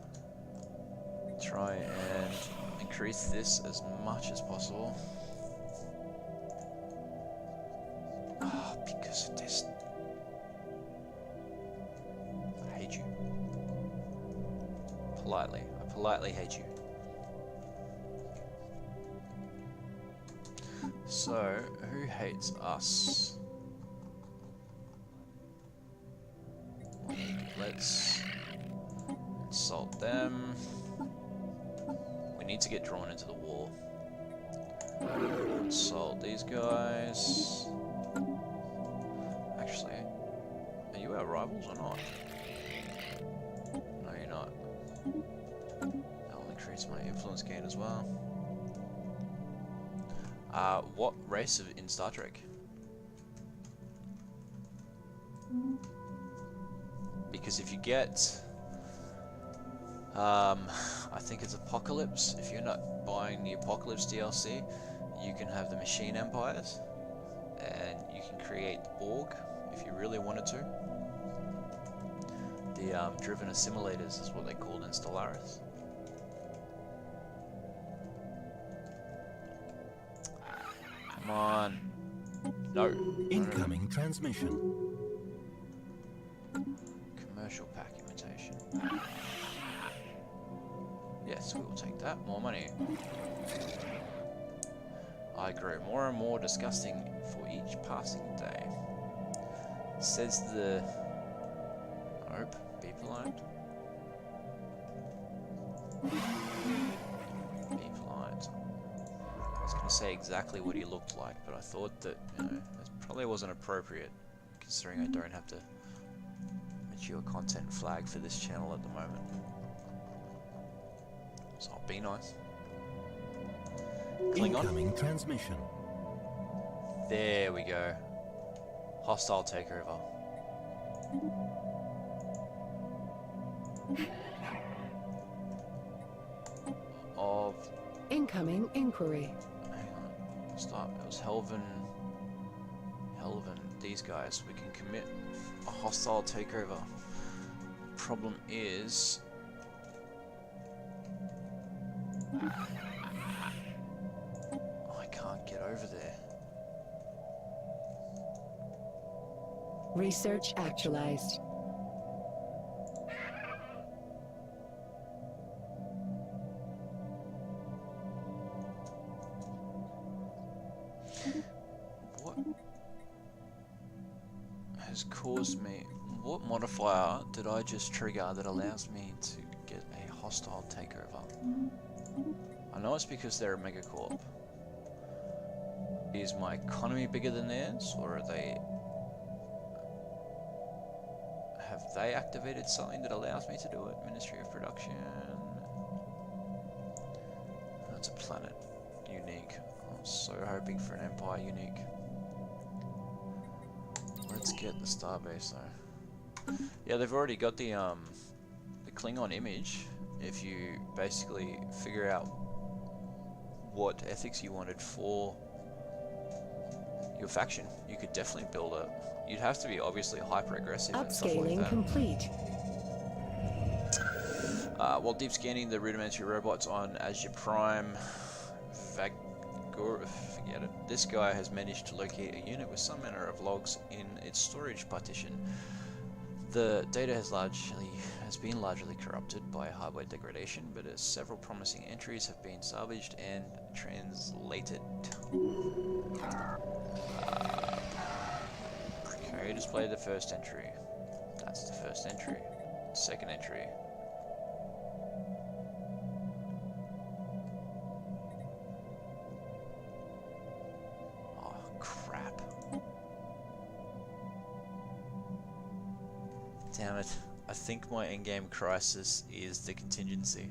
Try and increase this as much as possible. Ah, because of this. I hate you. Politely. I politely hate you. So, who hates us? Let's insult them. We need to get drawn into the war. Insult these guys. Actually, are you our rivals or not? No, you're not. That will increase my influence gain as well. What race in Star Trek? Because if you get, I think it's Apocalypse. If you're not buying the Apocalypse DLC, you can have the Machine Empires, and you can create the Borg if you really wanted to. The driven assimilators is what they called in Stellaris. Come on. No. Incoming transmission. Commercial pack imitation. Yes, we will take that. More money. I grow more and more disgusting for each passing day. Says the... Nope, be polite. Be polite. I was going to say exactly what he looked like, but I thought that, you know, it probably wasn't appropriate, considering I don't have to mature content flag for this channel at the moment. So I'll be nice. Klingon. Incoming transmission. There we go. Hostile takeover. Of... Incoming inquiry. Hang on. Stop. It was Helven, these guys. We can commit a hostile takeover. Problem is... I can't get over there. Research actualized. What has caused me... What modifier did I just trigger that allows me to get a hostile takeover? I know it's because they're a Megacorp. Is my economy bigger than theirs, or are they... Have they activated something that allows me to do it? Ministry of Production... That's a planet. Unique. I was so hoping for an Empire unique. Let's get the starbase though. Yeah, they've already got the Klingon image. If you basically figure out what ethics you wanted for your faction, you could definitely build a... You'd have to be obviously hyper aggressive and stuff like Upscaling that. complete. While deep scanning the rudimentary robots on Azure Prime, forget it. This guy has managed to locate a unit with some manner of logs in its storage partition. The data has been largely corrupted by hardware degradation, but several promising entries have been salvaged and translated. Okay, display the first entry. That's the first entry. Second entry. Damn it. I think my endgame crisis is the contingency.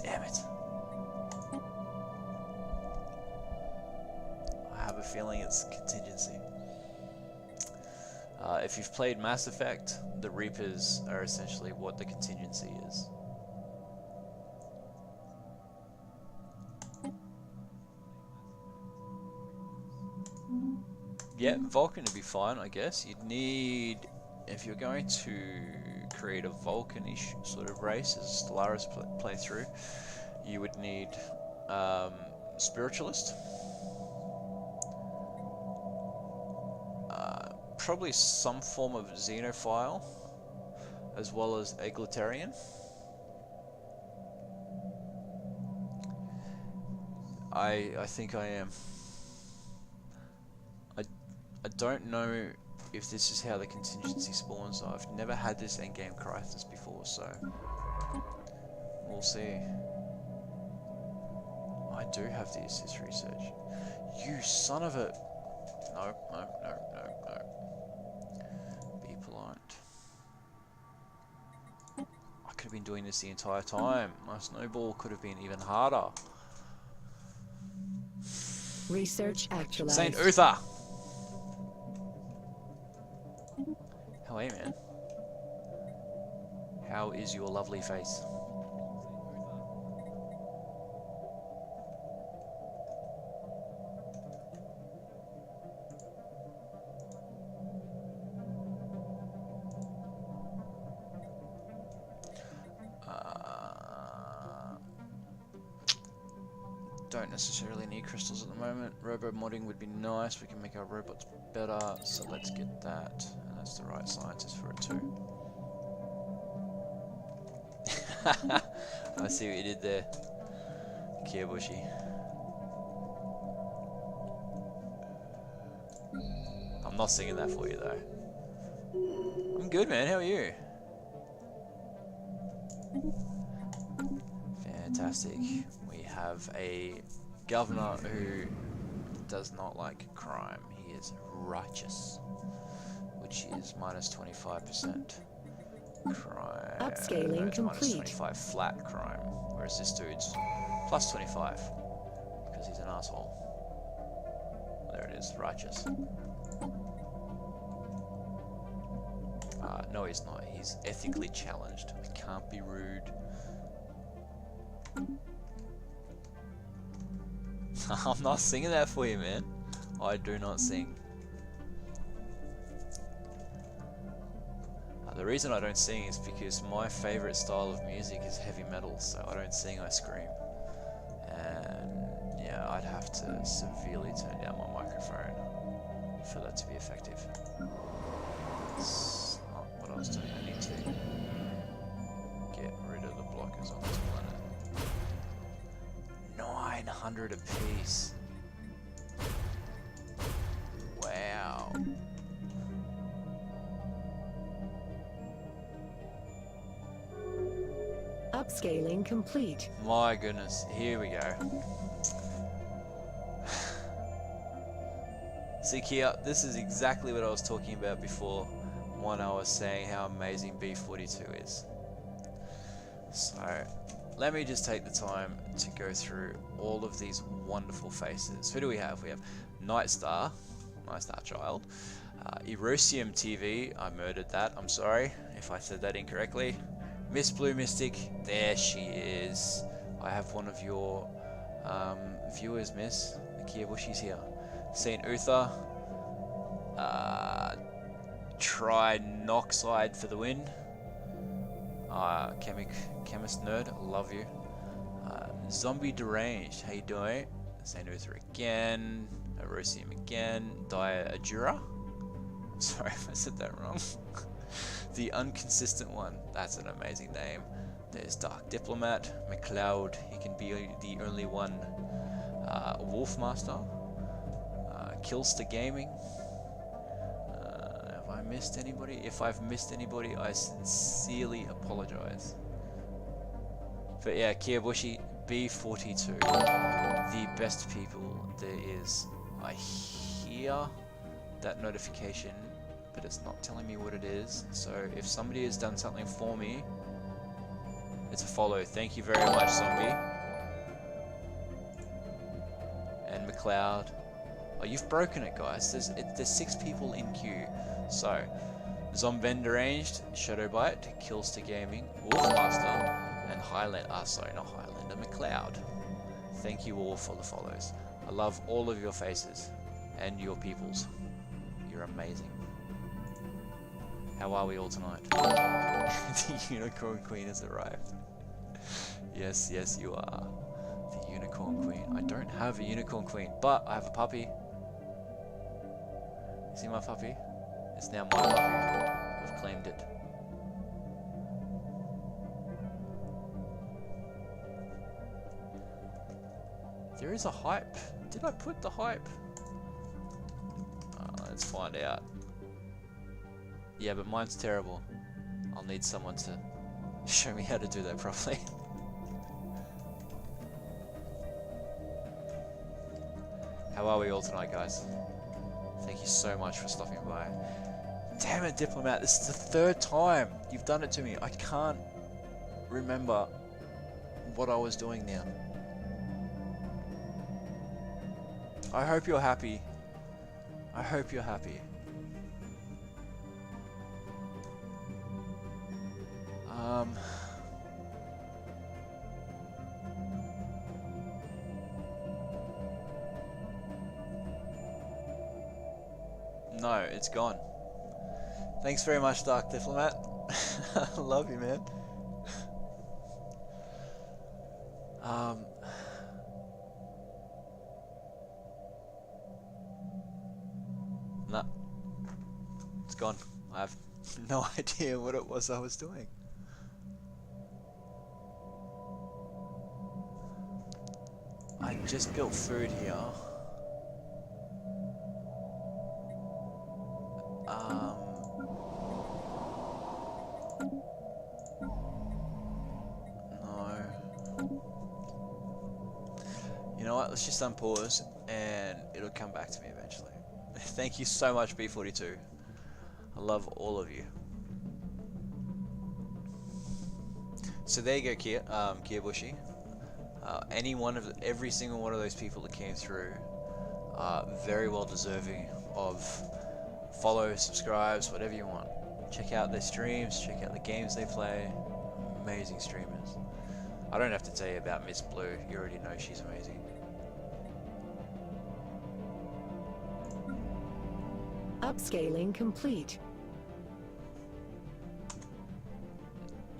Damn it. I have a feeling it's contingency. If you've played Mass Effect, the Reapers are essentially what the contingency is. Yeah, Vulcan would be fine, I guess. You'd need, if you're going to create a Vulcan-ish sort of race as a Stellaris playthrough, you would need Spiritualist. Probably some form of Xenophile, as well as Egalitarian. I think I am. I don't know if this is how the contingency spawns. I've never had this endgame crisis before, so we'll see. I do have the assist research. You son of a... No. Be polite. I could have been doing this the entire time. My snowball could have been even harder. Research actualized. Saint Uther! Oh, hey man. How is your lovely face? don't necessarily need crystals at the moment. Robo modding would be nice. We can make our robots better. So let's get that. And that's the right scientist for it too. I see what you did there, Kiyobushi. I'm not singing that for you though. I'm good, man. How are you? Fantastic. We have a governor who does not like crime. He is righteous, which is minus 25% crime. Upscaling no, it's minus complete. 25 flat crime, whereas this dude's plus 25 because he's an asshole. There it is, righteous. No, he's not. He's ethically challenged. I can't be rude. I'm not singing that for you, man. I do not sing. The reason I don't sing is because my favorite style of music is heavy metal, so I don't sing, I scream. And yeah, I'd have to severely turn down my microphone for that to be effective. It's not what I was doing. I need to get rid of the blockers on this planet. 900 apiece. Wow. Upscaling complete. My goodness, here we go. See, Kia, this is exactly what I was talking about before when I was saying how amazing B42 is. So, let me just take the time to go through all of these wonderful faces. Who do we have? We have Nightstar, Nightstar Child, Erosium TV, I murdered that, I'm sorry if I said that incorrectly. Miss Blue Mystic, there she is. I have one of your viewers, Miss. Kiyobushi's here. Saint Uther. Trinoxide for the win. Chemist Nerd, love you. Zombie Deranged, how you doing? Saint Uther again. Erosium again. Dia Ajura. Sorry if I said that wrong. The Unconsistent One, that's an amazing name. There's Dark Diplomat, McLeod, he can be the only one. Wolfmaster, Killster Gaming. Have I missed anybody? If I've missed anybody, I sincerely apologize. But yeah, Kiyobushi, B42, the best people there is. I hear that notification, but it's not telling me what it is. So if somebody has done something for me, it's a follow. Thank you very much, Zombie. And McLeod. Oh, you've broken it, guys. There's 6 people in queue. So, Zomben Deranged, Shadowbite, Killster Gaming, Wolfmaster, and Highlander. Sorry, not Highlander, McLeod. Thank you all for the follows. I love all of your faces and your peoples. You're amazing. How are we all tonight? The Unicorn Queen has arrived. Yes, yes, you are. The Unicorn Queen. I don't have a Unicorn Queen, but I have a puppy. You see my puppy? It's now my puppy. I've claimed it. There is a hype. Did I put the hype? Let's find out. Yeah, but mine's terrible. I'll need someone to show me how to do that properly. How are we all tonight, guys? Thank you so much for stopping by. Damn it, Diplomat, this is the 3rd time you've done it to me. I can't remember what I was doing now. I hope you're happy. I hope you're happy. No, it's gone. Thanks very much, Dark Diplomat. I love you, man. gone. I have no idea what it was I was doing. I just built food here. No. You know what? Let's just unpause and it'll come back to me eventually. Thank you so much, B42. I love all of you. So there you go, Kiyobushi. Every single one of those people that came through are very well deserving of follow, subscribes, whatever you want. Check out their streams, check out the games they play. Amazing streamers. I don't have to tell you about Miss Blue, you already know she's amazing. Upscaling complete.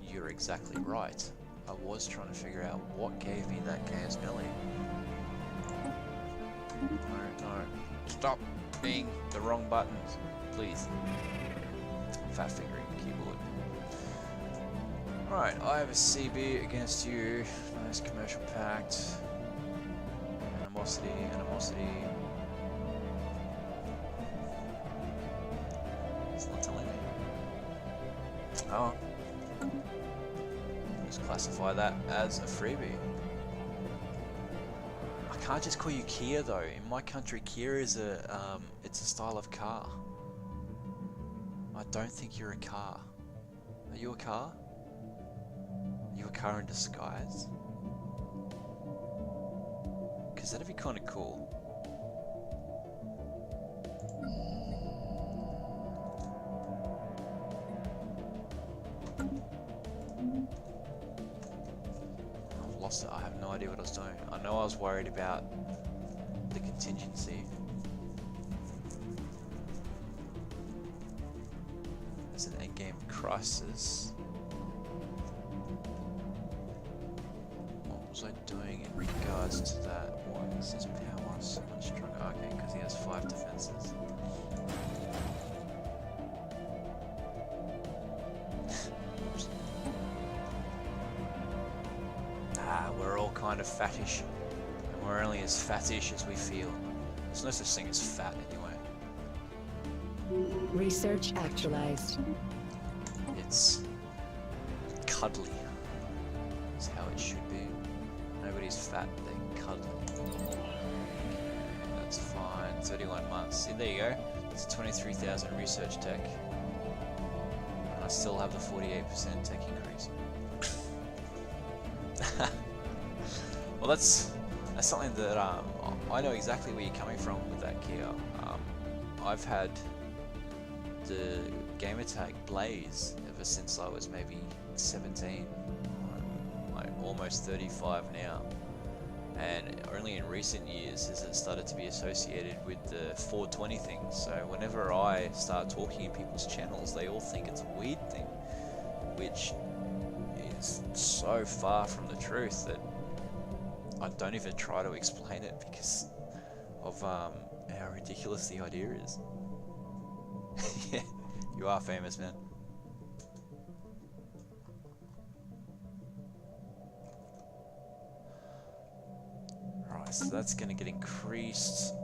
You're exactly right. I was trying to figure out what gave me that gas belly. No. Stop being the wrong buttons, please. Fat fingering keyboard. Alright, I have a CB against you. Nice commercial pact. Animosity. It's not telling me. Oh. Just classify that as a freebie. I can't just call you Kia though. In my country, Kia is it's a style of car. I don't think you're a car. Are you a car? Are you a car in disguise? Because that'd be kind of cool. I've lost it. I have no idea what I was doing. I know I was worried about the contingency. There's an endgame crisis. What was I doing in regards to that? Why is his power so much stronger? Okay, because he has 5 defenses. Oops. We're all kind of fattish. And we're only as fattish as we feel. There's no such thing as fat anyway. Research actualized. It's cuddly. That's how it should be. Nobody's fat, they're cuddly. Okay, that's fine. 31 months. See, there you go. It's 23,000 research tech. And I still have the 48% tech increase. Well, that's something that I know exactly where you're coming from with that, Kia. I've had the gamertag blaze ever since I was maybe 17. I'm like almost 35 now, and only in recent years has it started to be associated with the 420 thing. So whenever I start talking in people's channels, they all think it's a weed thing, which is so far from the truth that I don't even try to explain it because of how ridiculous the idea is. Yeah, you are famous, man. Right, so that's gonna get increased.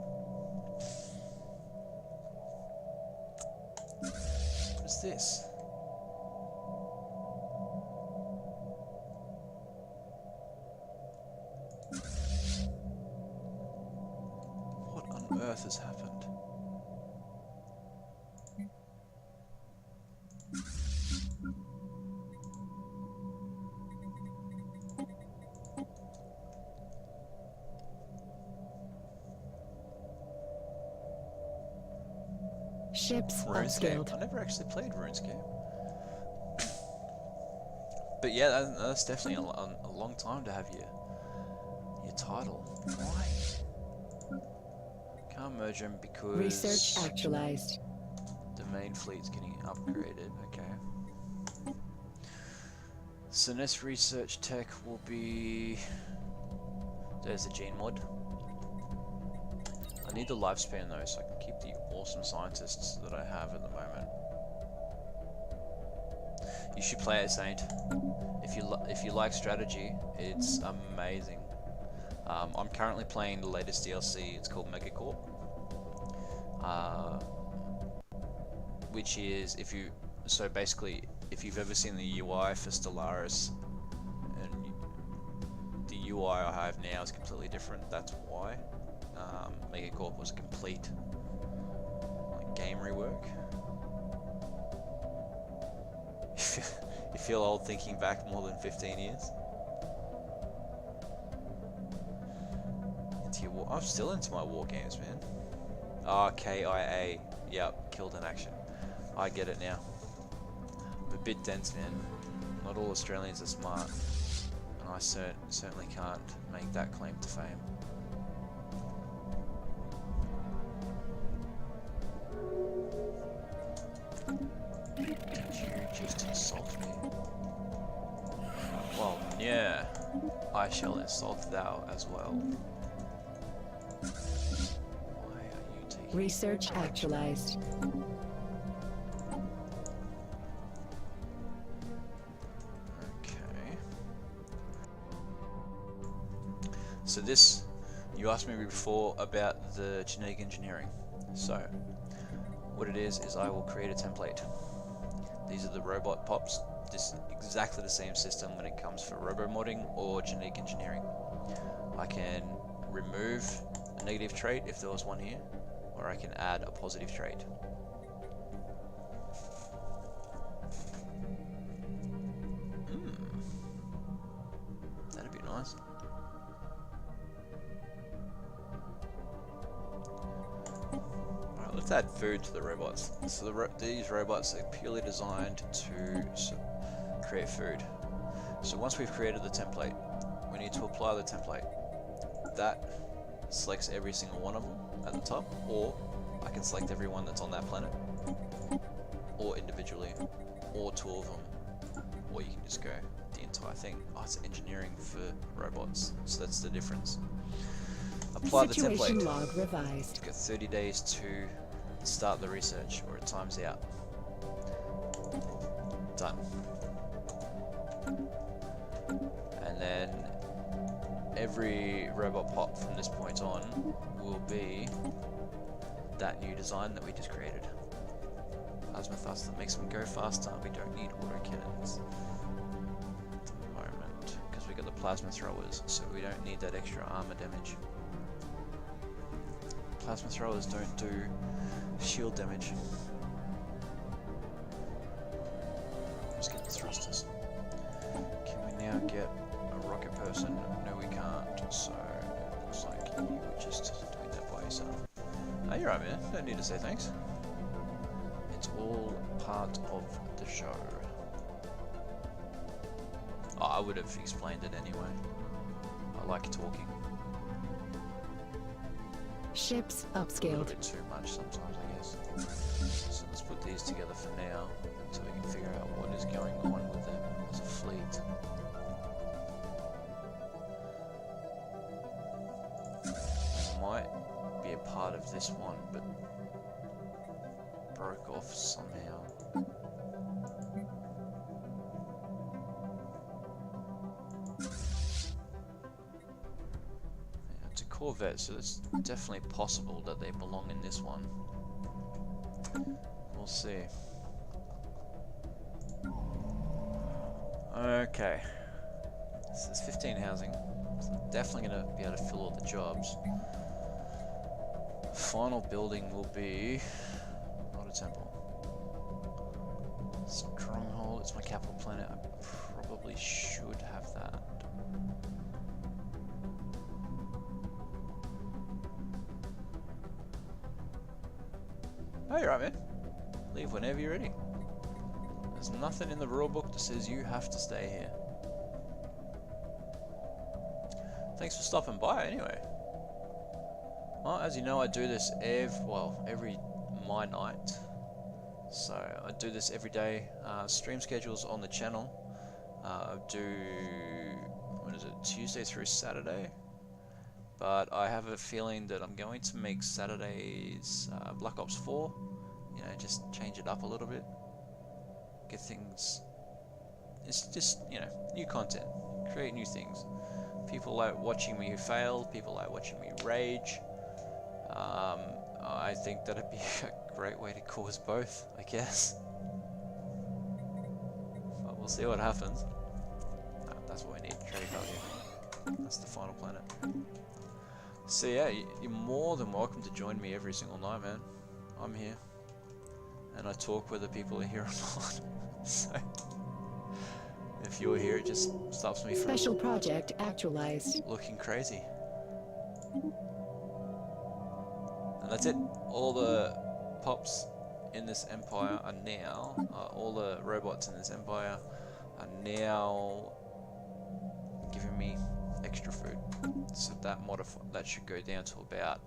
What is this? What on earth has happened? Ships RuneScape. upscaled. I never actually played RuneScape. But yeah, that's definitely a long time to have your title. Why? Can't merge them because Research actualized. the main fleet's getting upgraded. Okay. So next research tech will be. There's the gene mod. I need the lifespan though, so I can keep the awesome scientists that I have at the moment. You should play it, Saint. If you like strategy, it's amazing. I'm currently playing the latest DLC. It's called Megacorp, which is so basically if you've ever seen the UI for Stellaris, and the UI I have now is completely different. That's why Megacorp was a complete game rework. You feel old thinking back more than 15 years. I'm still into my war games, man. RKIA. Yep, killed in action. I get it now. I'm a bit dense, man. Not all Australians are smart. And I certainly can't make that claim to fame. Did you just insult me? Well, yeah. I shall insult thou as well. Why are you taking... Research actualized. Okay. So this, you asked me before about the genetic engineering. So, what it is I will create a template. These are the robot pops. This is exactly the same system when it comes for robo-modding or genetic engineering. I can remove a negative trait if there was one here, or I can add a positive trait. That'd be nice. Alright, let's add food to the robots. So these robots are purely designed to create food. So once we've created the template, we need to apply the template. That selects every single one of them at the top, or I can select everyone that's on that planet, or individually, or two of them, or you can just go the entire thing. Oh, it's engineering for robots, so that's the difference. Apply the template. Situation log revised. You've got 30 days to start the research, or it times out. Done. And then every robot pop from this point on will be that new design that we just created. Plasma thrust that makes them go faster. We don't need autocannons at the moment because we got the plasma throwers, so we don't need that extra armor damage. Plasma throwers don't do shield damage. Let's get the thrusters. Can we now get a rocket person? No, we can't. So it looks like you were just doing that by yourself. Oh, you're right, man. Don't need to say thanks. It's all part of the show. Oh, I would have explained it anyway. I like talking. Ships A little upscaled. bit too much sometimes, I guess. So let's put these together for now, so we can figure out what is going on with them as a fleet. Might be a part of this one, but broke off somehow. Yeah, it's a Corvette, so it's definitely possible that they belong in this one. We'll see. Okay. So there's 15 housing. So I'm definitely going to be able to fill all the jobs. Final building will be not a temple. Stronghold. It's my capital planet. I probably should have that. Oh, you're right, man. Leave whenever you're ready. There's nothing in the rule book that says you have to stay here. Thanks for stopping by anyway. Well, as you know, I do this every my night. So I do this every day. Stream schedules on the channel. I do, what is it, Tuesday through Saturday. But I have a feeling that I'm going to make Saturdays Black Ops 4. You know, just change it up a little bit. Get things it's just, you know, new content, create new things. People like watching me fail, people like watching me rage. I think that'd be a great way to cause both, I guess. But we'll see what happens. That's what we need, trade value. That's the final planet. So yeah, you're more than welcome to join me every single night, man. I'm here. And I talk whether people are here or not. So if you're here, it just stops me from Special project actualized. looking crazy. And that's it. All the pops in this empire are now, all the robots in this empire are now giving me extra food. So that should go down to about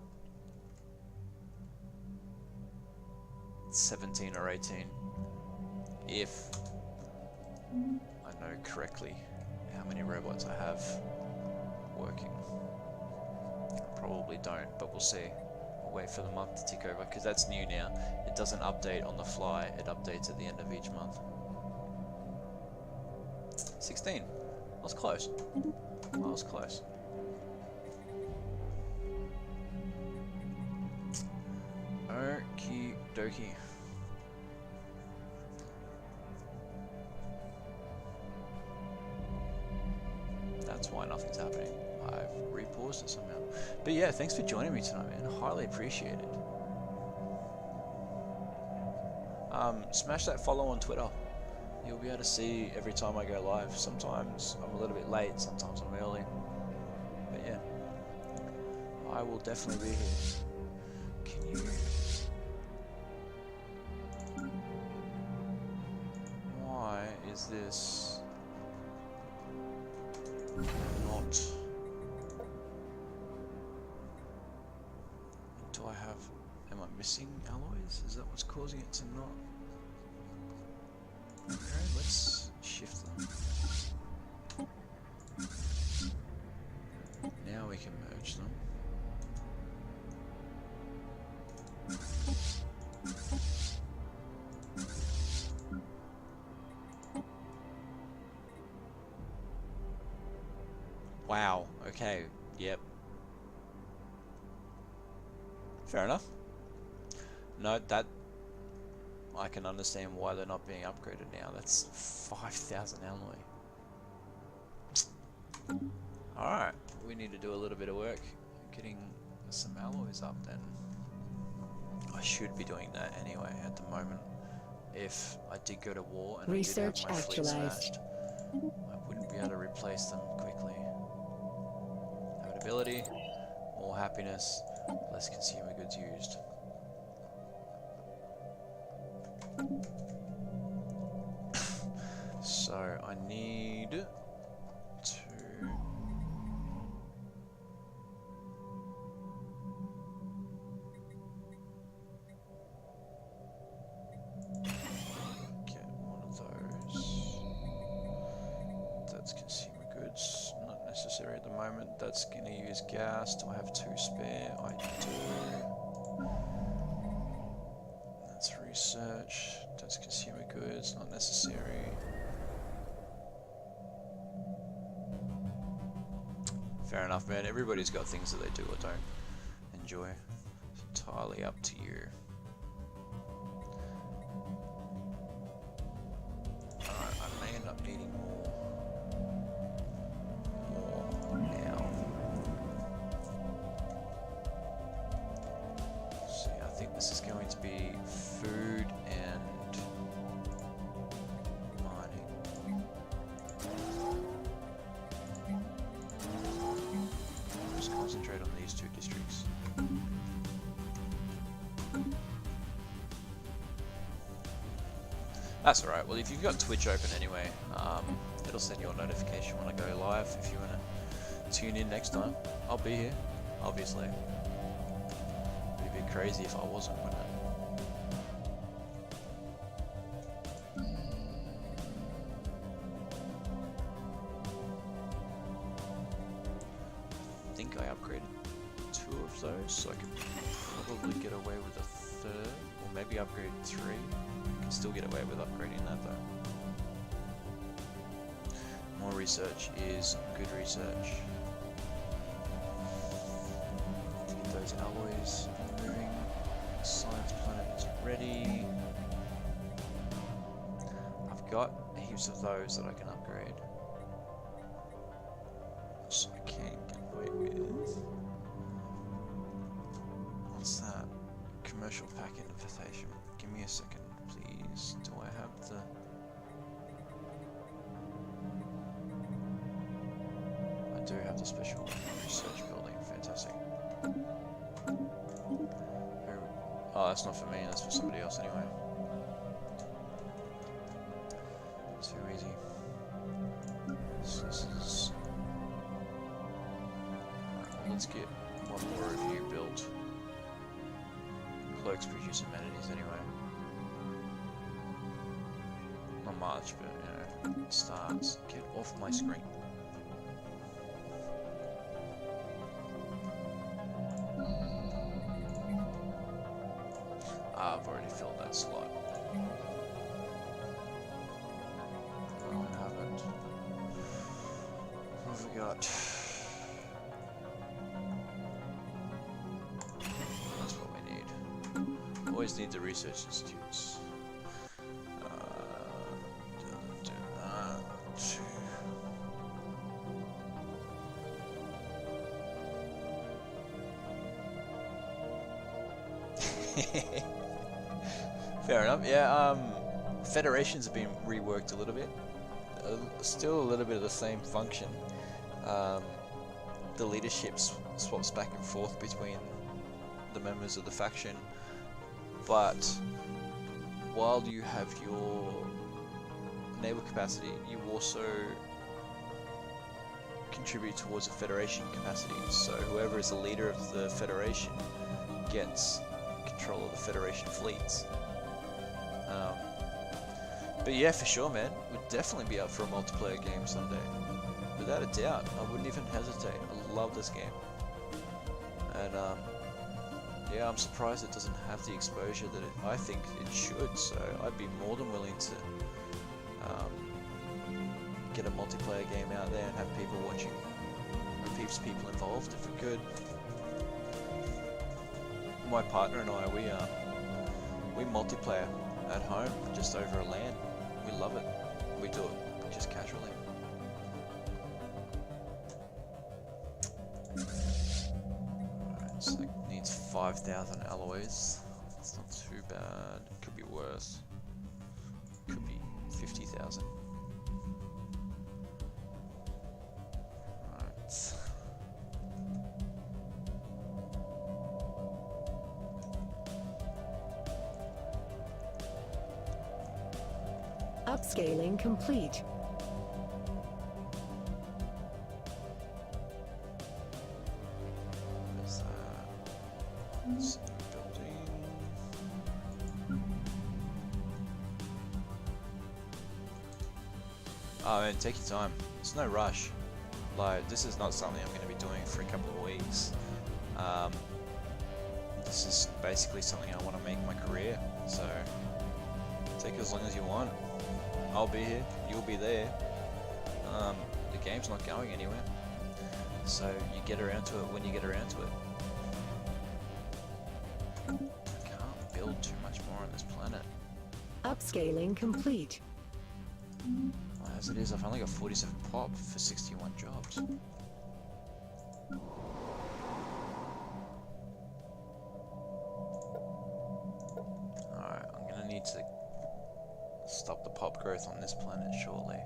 17 or 18, if I know correctly how many robots I have working. I probably don't, but we'll see. We'll wait for the month to tick over, because that's new now. It doesn't update on the fly, it updates at the end of each month. 16. I was close. I was close. Okie dokie. That's why nothing's happening. I've repaused it somehow. But yeah, thanks for joining me tonight, man. Highly appreciated. Smash that follow on Twitter. You'll be able to see every time I go live. Sometimes I'm a little bit late, sometimes I'm early. But yeah, I will definitely be here. Can you... Why is this not... Do I have... Am I missing alloys? Is that what's causing it to not... Okay, let's shift them. Now we can merge them. Wow, okay, yep. Fair enough. No, that... I can understand why they're not being upgraded now. That's 5,000 alloy. Alright, we need to do a little bit of work getting some alloys up then. I should be doing that anyway at the moment. If I did go to war and Research I did have my fleet actualized. smashed, I wouldn't be able to replace them quickly. Habitability, more happiness, less consumer goods used. So I need to get one of those. That's consumer goods, not necessary at the moment. That's gonna use gas. Do I have 2 spare? I do. That's research. That's consumer goods, not necessary. Fair enough, man. Everybody's got things that they do or don't enjoy. It's entirely up to you. Alright, I may end up needing more now. See, I think this is going to be food and mining. Just concentrate on these 2 districts. That's alright. Well, if you've got Twitch open anyway, it'll send you a notification when I go live if you want to tune in next time. I'll be here, obviously. It'd be a bit crazy if I wasn't, wouldn't it? I think I upgraded 2 of those, so I could probably get away with a 3rd, or maybe upgrade 3. I can still get away with upgrading that though. research is good research. To get those alloys moving. Science planet is ready. I've got heaps of those that I can upgrade. So I can get away with. What's that? Commercial pack invitation. Give me a second, please. Do I have the... I do have the special research building. Fantastic. Oh, that's not for me. That's for somebody else anyway. Too easy. So this is... Alright, let's get one more of you built. Cloaks produce amenities anyway. Not much, but you know, starts. Get off my screen. I've already filled that slot. No, I haven't. What have we got? That's what we need. Always need the research institutes. Fair enough. Yeah. Federations have been reworked a little bit. Still a little bit of the same function. The leadership swaps back and forth between the members of the faction, but while you have your naval capacity, you also contribute towards a Federation capacity. So whoever is the leader of the Federation gets control of the Federation fleets. But yeah, for sure, man, would definitely be up for a multiplayer game someday. Without a doubt, I wouldn't even hesitate. I love this game. And yeah, I'm surprised it doesn't have the exposure that I think it should, so I'd be more than willing to get a multiplayer game out there and have people watching, and heaps of people involved if we could. My partner and I, we multiplayer at home just over a LAN. We love it. We do it just casually. Alright, so it needs 5,000 alloys. That's not too bad. Could be worse. Could be 50,000. Alright. Upscaling complete. Where's that? It's building. Oh man, take your time. It's no rush. Like, this is not something I'm going to be doing for a couple of weeks. This is basically something I want to make my career. So, take as long as you want. I'll be here, you'll be there. The game's not going anywhere. So you get around to it when you get around to it. I can't build too much more on this planet. Upscaling complete. Well, as it is, I've only got 47 pop for 61 jobs. Alright, I'm gonna need to stop the pop growth on this planet shortly.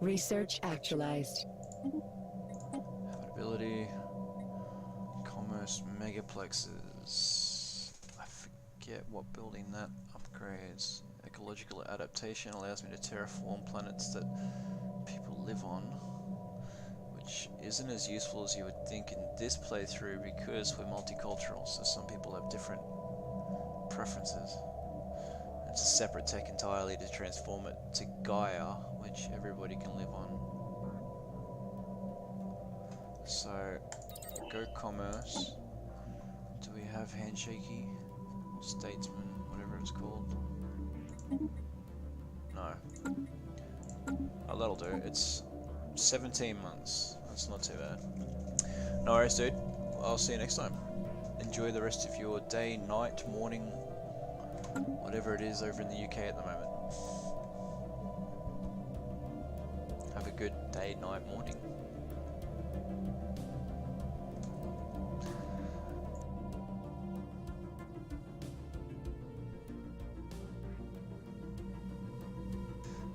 Research actualized. Habitability, commerce, megaplexes. I forget what building that upgrades. Ecological adaptation allows me to terraform planets that people live on, which isn't as useful as you would think in this playthrough because we're multicultural, so some people have different preferences. It's a separate tech entirely to transform it to Gaia, which everybody can live on. So, go commerce. Do we have handshakey? Or statesman, whatever it's called. No. Oh, that'll do. It's 17 months. That's not too bad. No worries, dude. I'll see you next time. Enjoy the rest of your day, night, morning, whatever it is over in the UK at the moment. Have a good day, night, morning.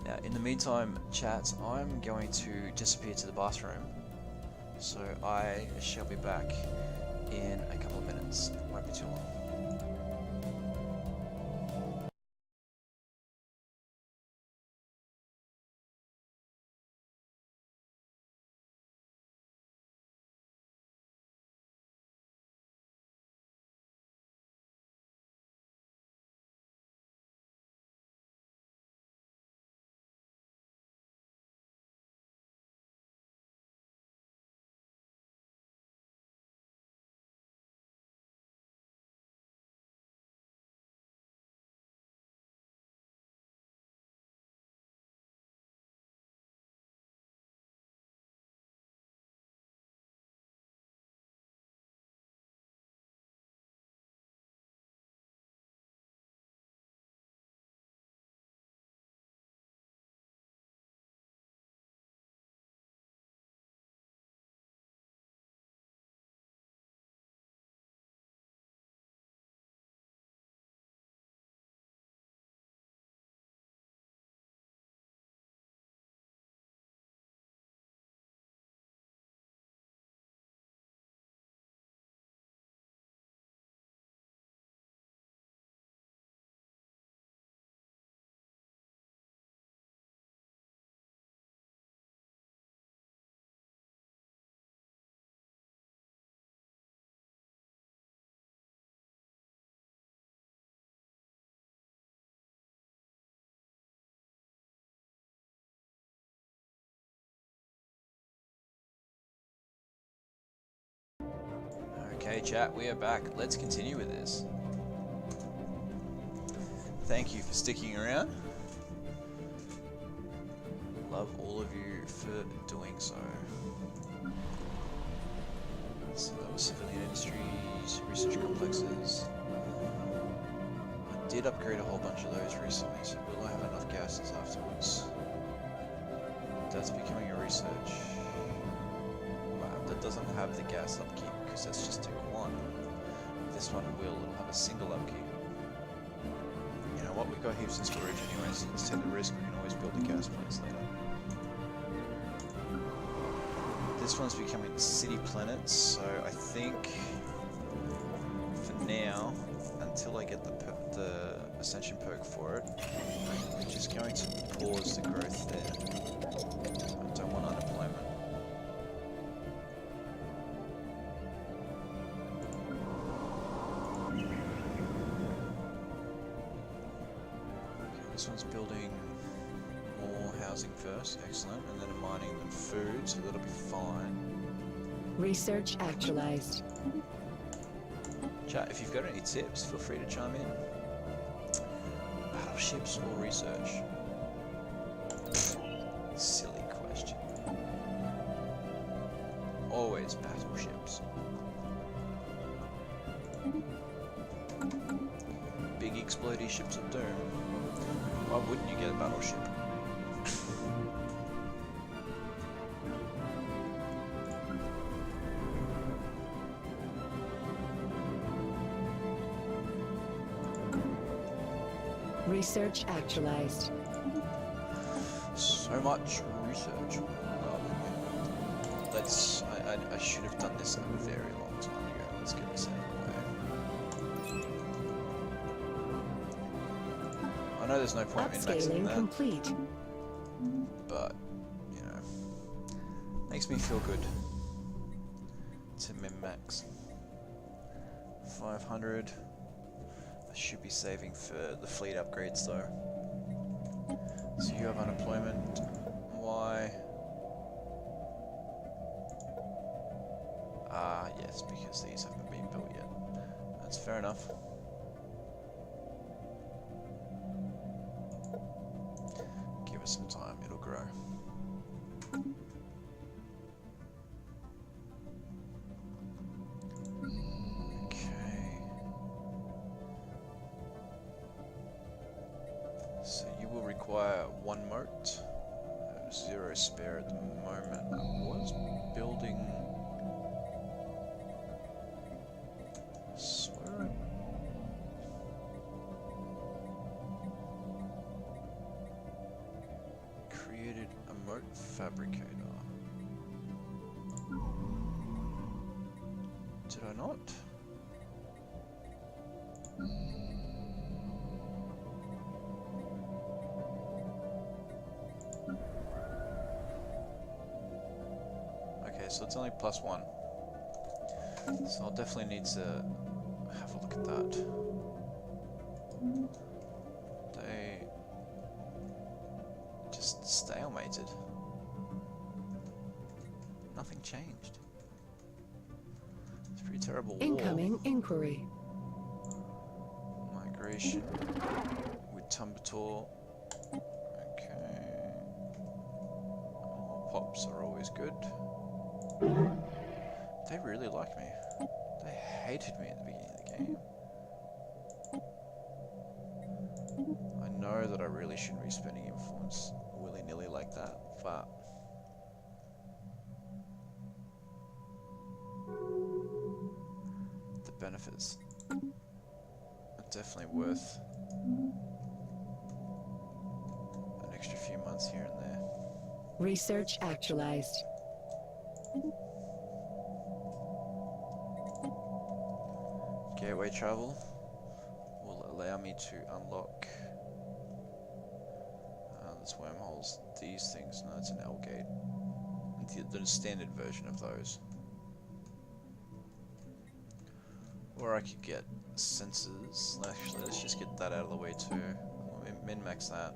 Now, in the meantime, chat, I'm going to disappear to the bathroom, so I shall be back in a couple of minutes. Won't be too long. Okay, chat, we are back. Let's continue with this. Thank you for sticking around. Love all of you for doing so. So that was civilian industries, research complexes. I did upgrade a whole bunch of those recently, so will I have enough gases afterwards? That's becoming a research. Wow, that doesn't have the gas upkeep because that's just tier 1. This one will, it'll have a single upkeep. You know what, we've got heaps in storage anyway, so let's take the risk, we can always build the gas plants later. This one's becoming city planets, so I think for now, until I get the ascension perk for it, I'm just going to pause the growth there. I don't want unemployment. Okay, this one's building more housing first, excellent, and then mining and food, so that'll be fine. Research actualized. Chat, if you've got any tips, feel free to chime in. Battleships or research? Silly question. Always battleships. Big explodey ships of doom. Why wouldn't you get a battleship? Research actualized. So much research. Let's. I should have done this a very long time ago. Let's get this out of the way. I know there's no point in maxing Upscaling that, complete. but you know, makes me feel good to min max. 500. I should be saving for the fleet upgrades though. So you have unemployment. Why? Ah, yes, because these haven't been built yet. That's fair enough. it some time, it'll grow. Okay. So you will require 1 moat. 0 spare at the moment. I was building... Swear created a moat fabricator. Did I not? Okay, so it's only +1. So I'll definitely need to have a look at that. They just stalemated. Nothing changed. It's a pretty terrible war. Incoming inquiry. Migration with Tumbator. Okay. More pops are always good. They really like me. They hated me at the beginning of the game. I know that I really shouldn't be spending influence willy-nilly like that, but the benefits are definitely worth an extra few months here and there. Research actualized. Gateway travel will allow me to unlock there's wormholes, these things. No, it's an L gate. The standard version of those. Or I could get sensors. Actually, let's just get that out of the way too. Min-max that.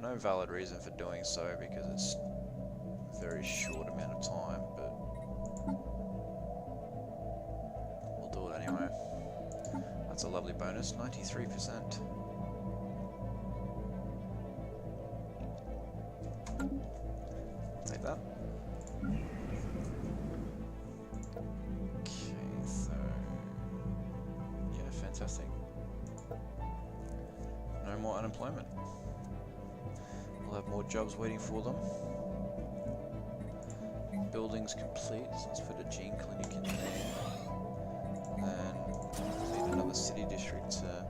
No valid reason for doing so because it's a very short amount of time, but we'll do it anyway. That's a lovely bonus, 93%. Take that. Okay, so yeah, fantastic. No more unemployment. We'll have more jobs waiting for them. Buildings complete, so let's put a gene clinic in there. Then need another city district to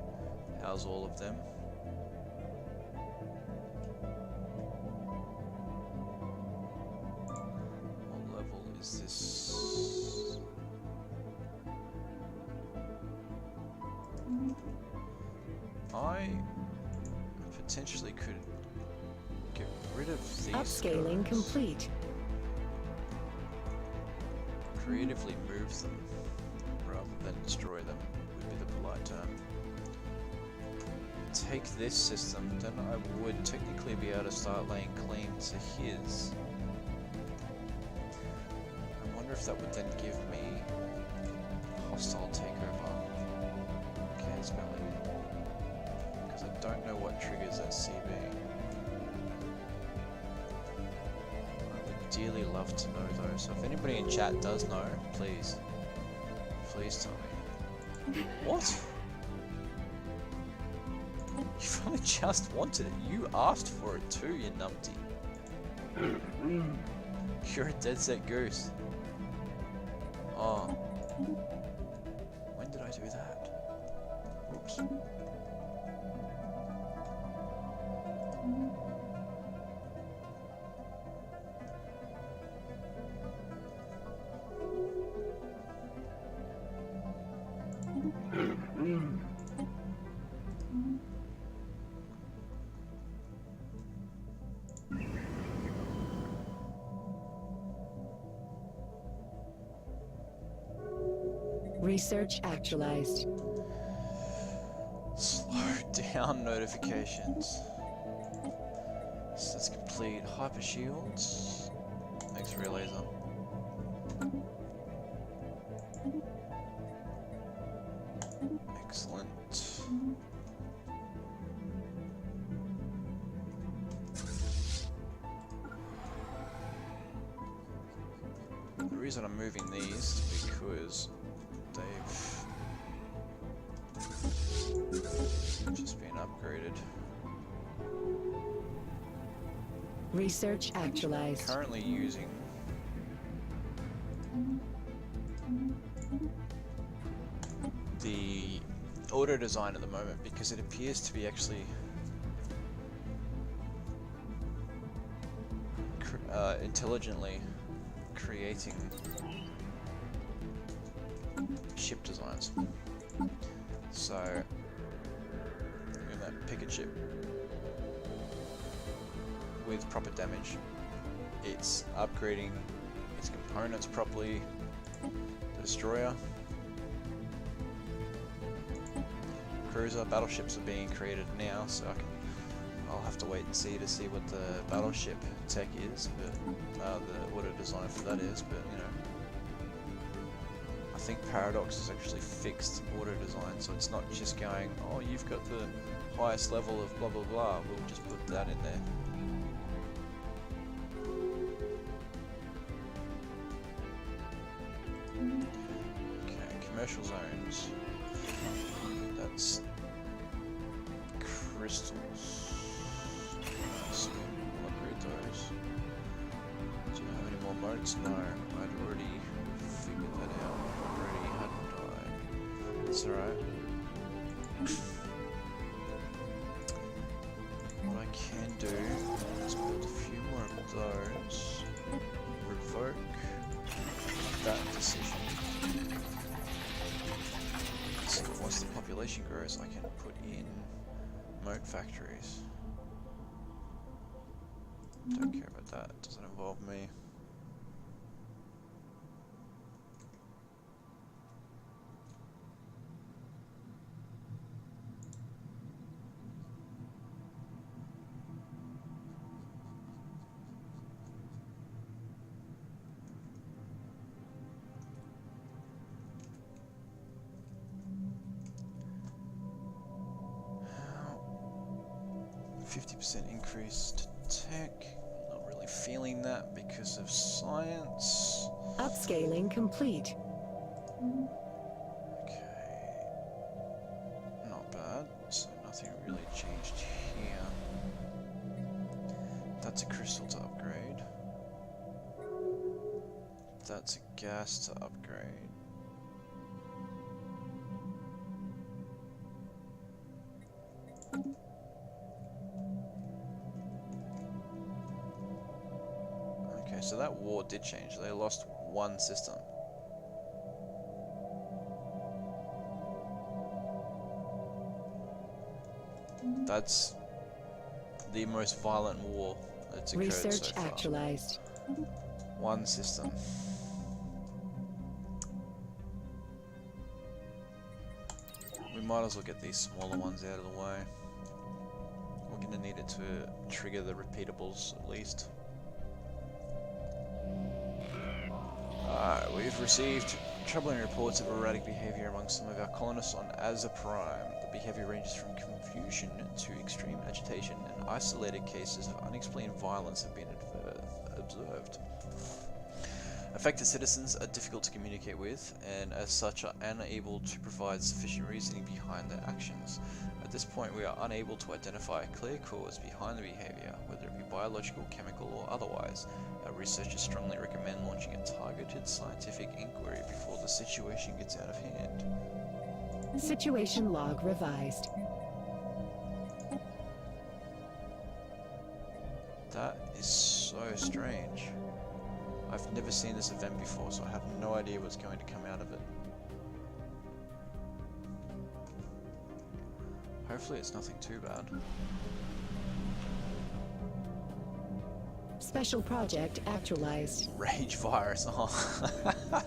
house all of them. What level is this? I potentially could get rid of these Upscaling guys. complete. Creatively move them rather than destroy them would be the polite term. Take this system, then I would technically be able to start laying claim to his. I wonder if that would then give me hostile takeover. Okay, smelling. Because I don't know what triggers that CB. Dearly love to know though, so if anybody in chat does know, please tell me. What? You've only just wanted it. You asked for it too, you numpty. You're a dead set goose. Oh. When did I do that? Oops. Research actualized. Slow down notifications. So let's complete hyper shields. X-ray laser. Excellent. reason I'm moving these is because they've just been upgraded. Research actualized. Currently using the auto design at the moment because it appears to be actually intelligently creating ship designs. So, look at that, pick a ship with proper damage. It's upgrading its components properly. The destroyer, cruiser, battleships are being created now, so I'll have to wait and see what the battleship tech is, but the auto design for that is. But you know, I think Paradox has actually fixed auto design, so it's not just going, oh, you've got the highest level of blah blah blah. We'll just put that in there. Okay, commercial zones. That's crystals. So we'll upgrade those. Do you have any more modes? No, I'd already figured that out already, hadn't I? That's alright. What I can do is build a few more of those. Revoke that decision. So once the population grows, I can put in moat factories. Don't care about that, doesn't involve me. How 50% increase to tech. Not really feeling that because of science. Upscaling complete. Okay. Not bad. So nothing really changed here. That's a crystal to upgrade. That's a gas to upgrade. Okay, so that war did change. They lost one system. That's the most violent war that's occurred Research so far. actualized. One system. We might as well get these smaller ones out of the way. We're going to need it to trigger the repeatables at least. Alright, we've received troubling reports of erratic behavior among some of our colonists on Azza Prime. The behavior ranges from confusion to extreme agitation, and isolated cases of unexplained violence have been observed. Affected citizens are difficult to communicate with, and as such are unable to provide sufficient reasoning behind their actions. At this point, we are unable to identify a clear cause behind the behavior, whether it be biological, chemical, or otherwise. Our researchers strongly recommend launching a targeted scientific inquiry before the situation gets out of hand. Situation log revised. That is so strange. I've never seen this event before, so I have no idea what's going to come out of it. Hopefully it's nothing too bad. Special project actualized. Rage virus, oh.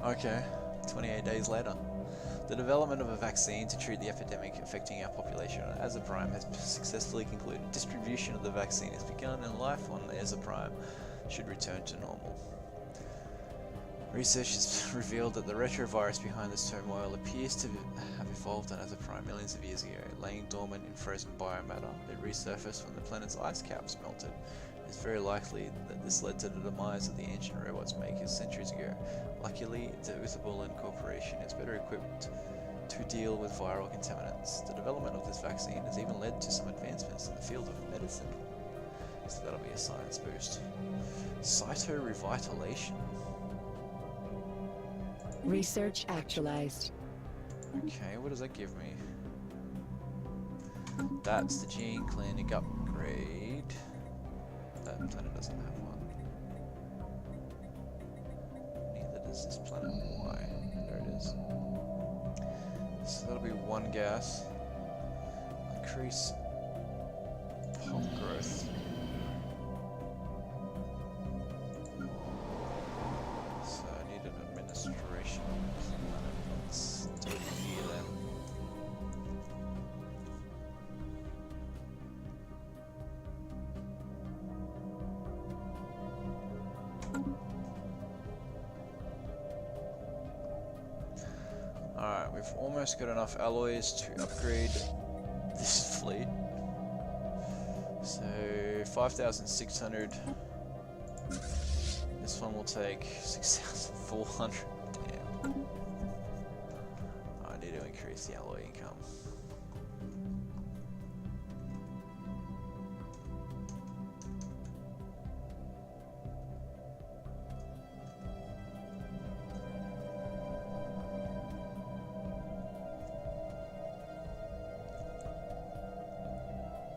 Okay, 28 days later. The development of a vaccine to treat the epidemic affecting our population on Azza Prime has successfully concluded. Distribution of the vaccine has begun and life on Azza Prime should return to normal. Research has revealed that the retrovirus behind this turmoil appears to have evolved on Azza Prime millions of years ago, laying dormant in frozen biomatter. It resurfaced when the planet's ice caps melted. It It's very likely that this led to the demise of the ancient robots makers centuries ago. Luckily, the Utherberlin Corporation is better equipped to deal with viral contaminants. The development of this vaccine has even led to some advancements in the field of medicine. So that'll be a science boost. Cytorevitalization. Research actualized. Okay, what does that give me? That's the gene clinic upgrade. That planet doesn't have one. Neither does this planet. Why? There it is. So that'll be one gas. Increase pulp growth. So I need an administration. Let's do it here then. Alright, we've almost got enough alloys to upgrade this fleet. So 5,600. This one will take 6,400. Damn. I need to increase the alloy income.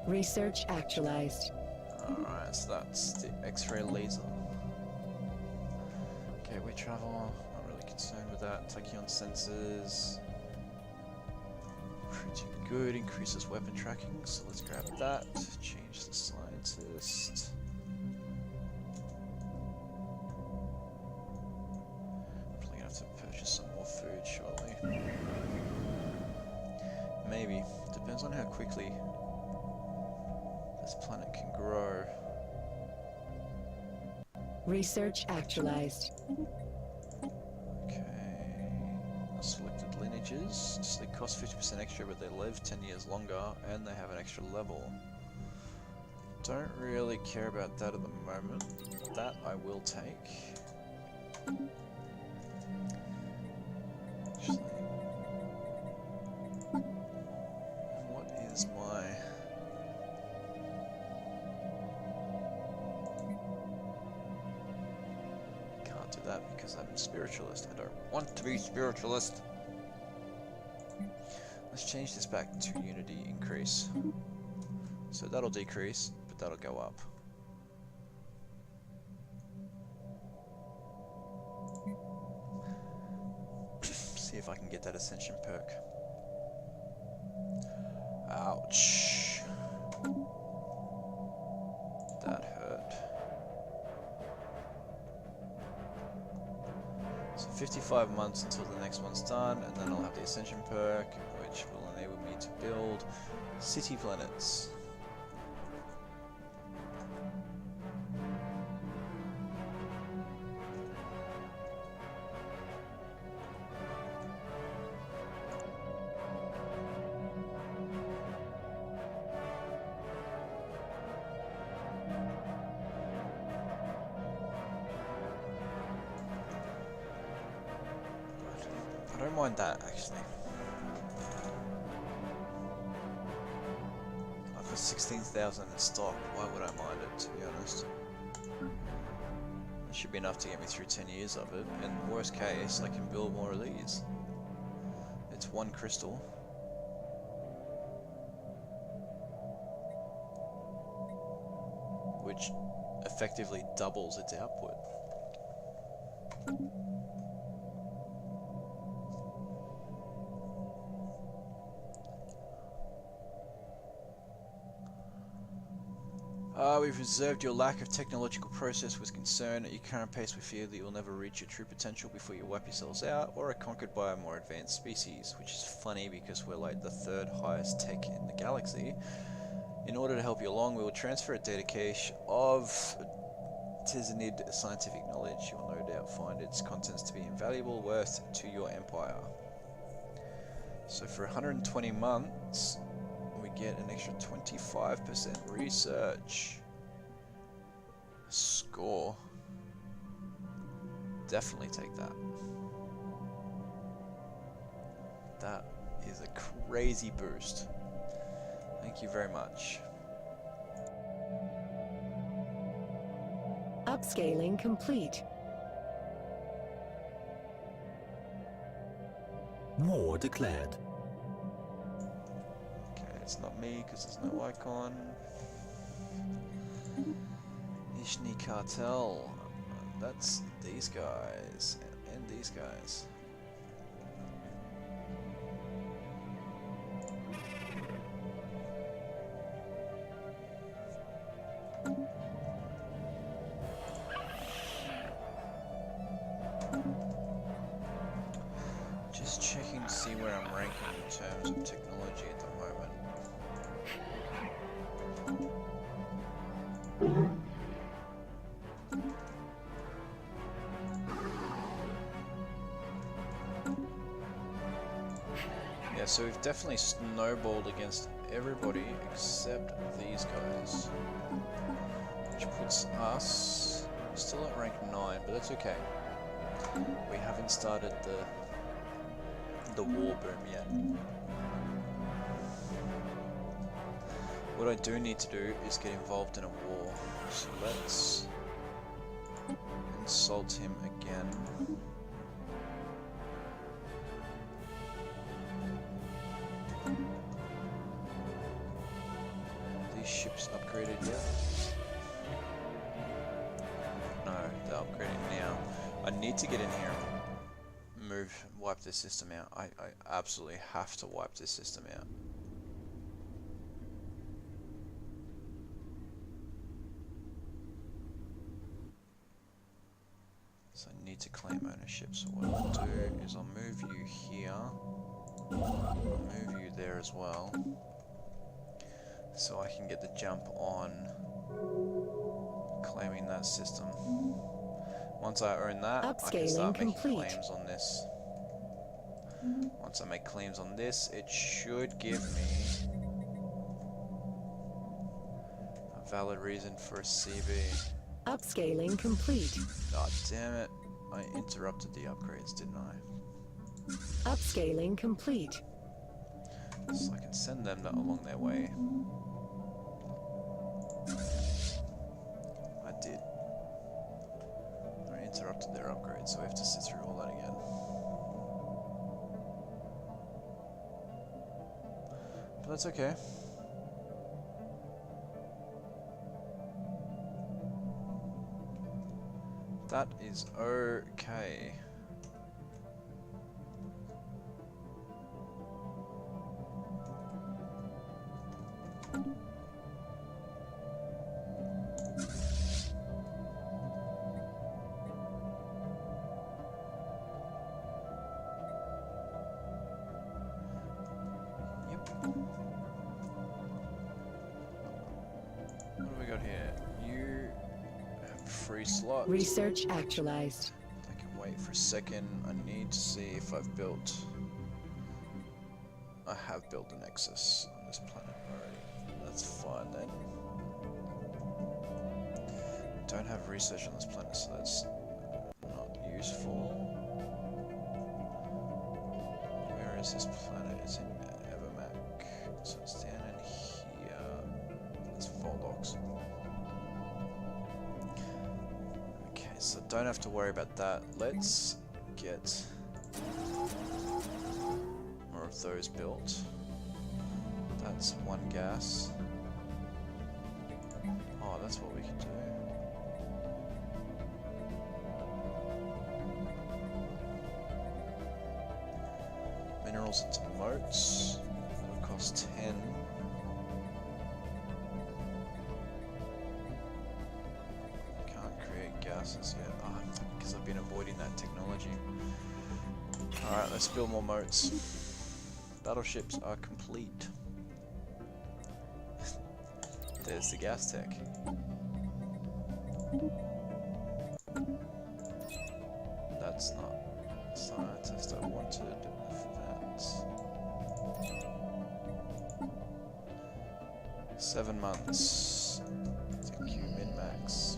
Research actualized. Alright, so that's the X-ray laser. Okay, we travel. Not really concerned with that. Tachyon sensors. Pretty good. Increases weapon tracking. So let's grab that. Change the scientist. Probably gonna have to purchase some more food shortly. Maybe. Depends on how quickly this planet can grow. Research actualized. Okay. Selected lineages. So they cost 50% extra, but they live 10 years longer, and they have an extra level. Don't really care about that at the moment. That I will take. Actually, what is my... Can't do that because I'm a spiritualist. I don't want to be spiritualist. Let's change this back to Unity increase. So that'll decrease, but that'll go up. See if I can get that Ascension perk. Ouch. That hurt. So 55 months until the next one's done, and then I'll have the Ascension perk, which will enable me to build city planets. I don't mind that, actually. I've got 16,000 in stock, why would I mind it, to be honest? It should be enough to get me through 10 years of it, and worst case, I can build more of these. It's one crystal. Which effectively doubles its output. We've reserved your lack of technological process with concern. At your current pace, we fear that you'll never reach your true potential before you wipe yourselves out or are conquered by a more advanced species, which is funny because we're like the third highest tech in the galaxy. In order to help you along, we will transfer a data cache of Tizanid scientific knowledge. You will no doubt find its contents to be invaluable worth to your empire. So for 120 months, we get an extra 25% research. Score. Definitely take that. That is a crazy boost. Thank you very much. Upscaling complete. War declared. Okay, it's not me because there's no icon. Ishni Cartel. That's these guys and these guys. Just checking to see where I'm ranking in terms of technology at the moment. Yeah, so we've definitely snowballed against everybody except these guys, which puts us still at rank 9, but that's okay. We haven't started the war boom yet. What I do need to do is get involved in a war, so let's insult him again. These ships upgraded yet? No, they're upgrading now. I need to get in here and wipe this system out. I absolutely have to wipe this system out. So I need to claim ownership. So what I'll do is I'll move you here. I'll move you there as well. So I can get the jump on claiming that system. Once I own that, I can start making claims on this. Once I make claims on this, it should give me a valid reason for a CB. Upscaling complete. God damn it. I interrupted the upgrades, didn't I? Upscaling complete. So I can send them along their way. I did. I interrupted their upgrade, so we have to sit through all that again. But that's okay. That is okay. What do we got here? You have free slot. Research actualized. I can wait for a second. I need to see if I've built... I have built a Nexus on this planet already. That's fine then. I don't have research on this planet, so that's not useful. Where is this planet? It's in Evermac. So it's down in here. It's Voldox. Okay, so don't have to worry about that. Let's get more of those built. That's one gas. Oh, that's what we can do. Minerals into moats. That'll cost 10. Can't create gases yet. Ah, because I've been avoiding that technology. Alright, let's build more moats. Battleships are complete. There's the gas tech. That's not scientist I wanted. That's 7 months. Thank you, min-max.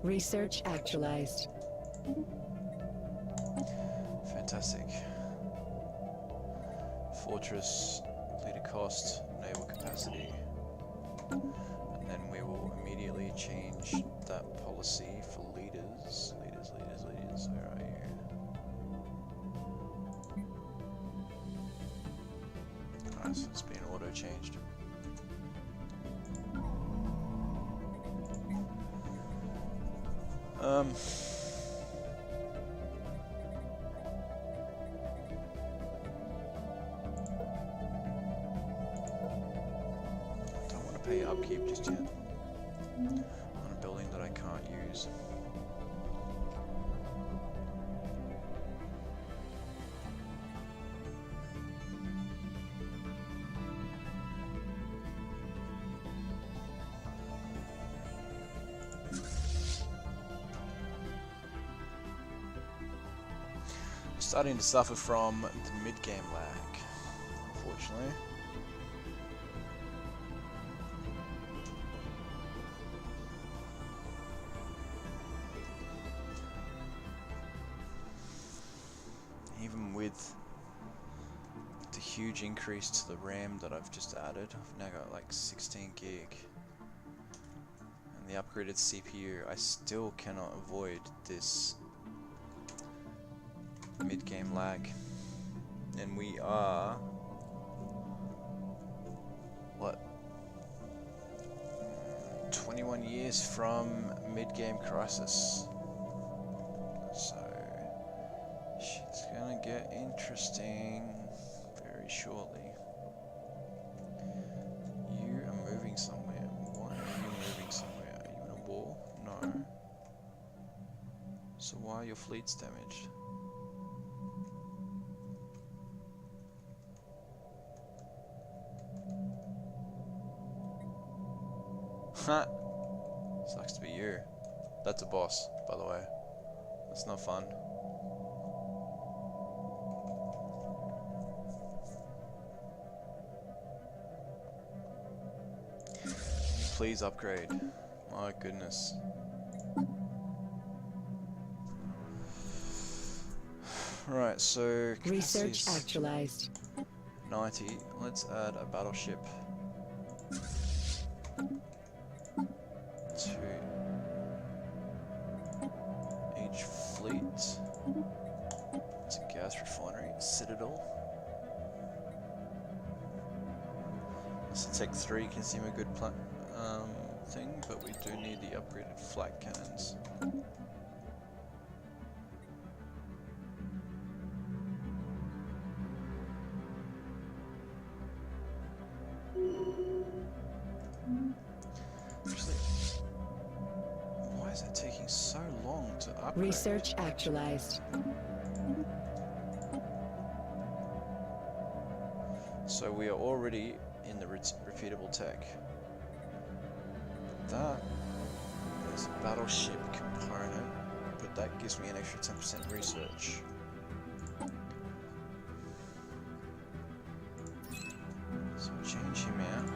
Research actualized. Fantastic. Fortress, leader cost, naval capacity. And then we will immediately change that policy for leaders. Leaders. Where are you? Alright, so it's been auto changed. Don't want to pay upkeep just yet on a building that I can't use. Starting to suffer from the mid-game lag, unfortunately. Even with the huge increase to the RAM that I've just added, I've now got like 16 gig. And the upgraded CPU, I still cannot avoid this mid-game lag, and we are what, 21 years from mid-game crisis, so shit's gonna get interesting very shortly. You are moving somewhere. Why are you moving somewhere? Are you in a war? No. So why are your fleets damaged? Sucks to be you. That's a boss, by the way. That's not fun. Please upgrade. My goodness. Right, so Research actualized. 90. Let's add a battleship to each fleet. It's a gas refinery, Citadel. It's a Tech 3 can seem a good thing, but we do need the upgraded flak cannons. Why is it taking so long to upgrade? Research actualized. So we are already in the repeatable tech. That is a battleship component, but that gives me an extra 10% research. So change him out.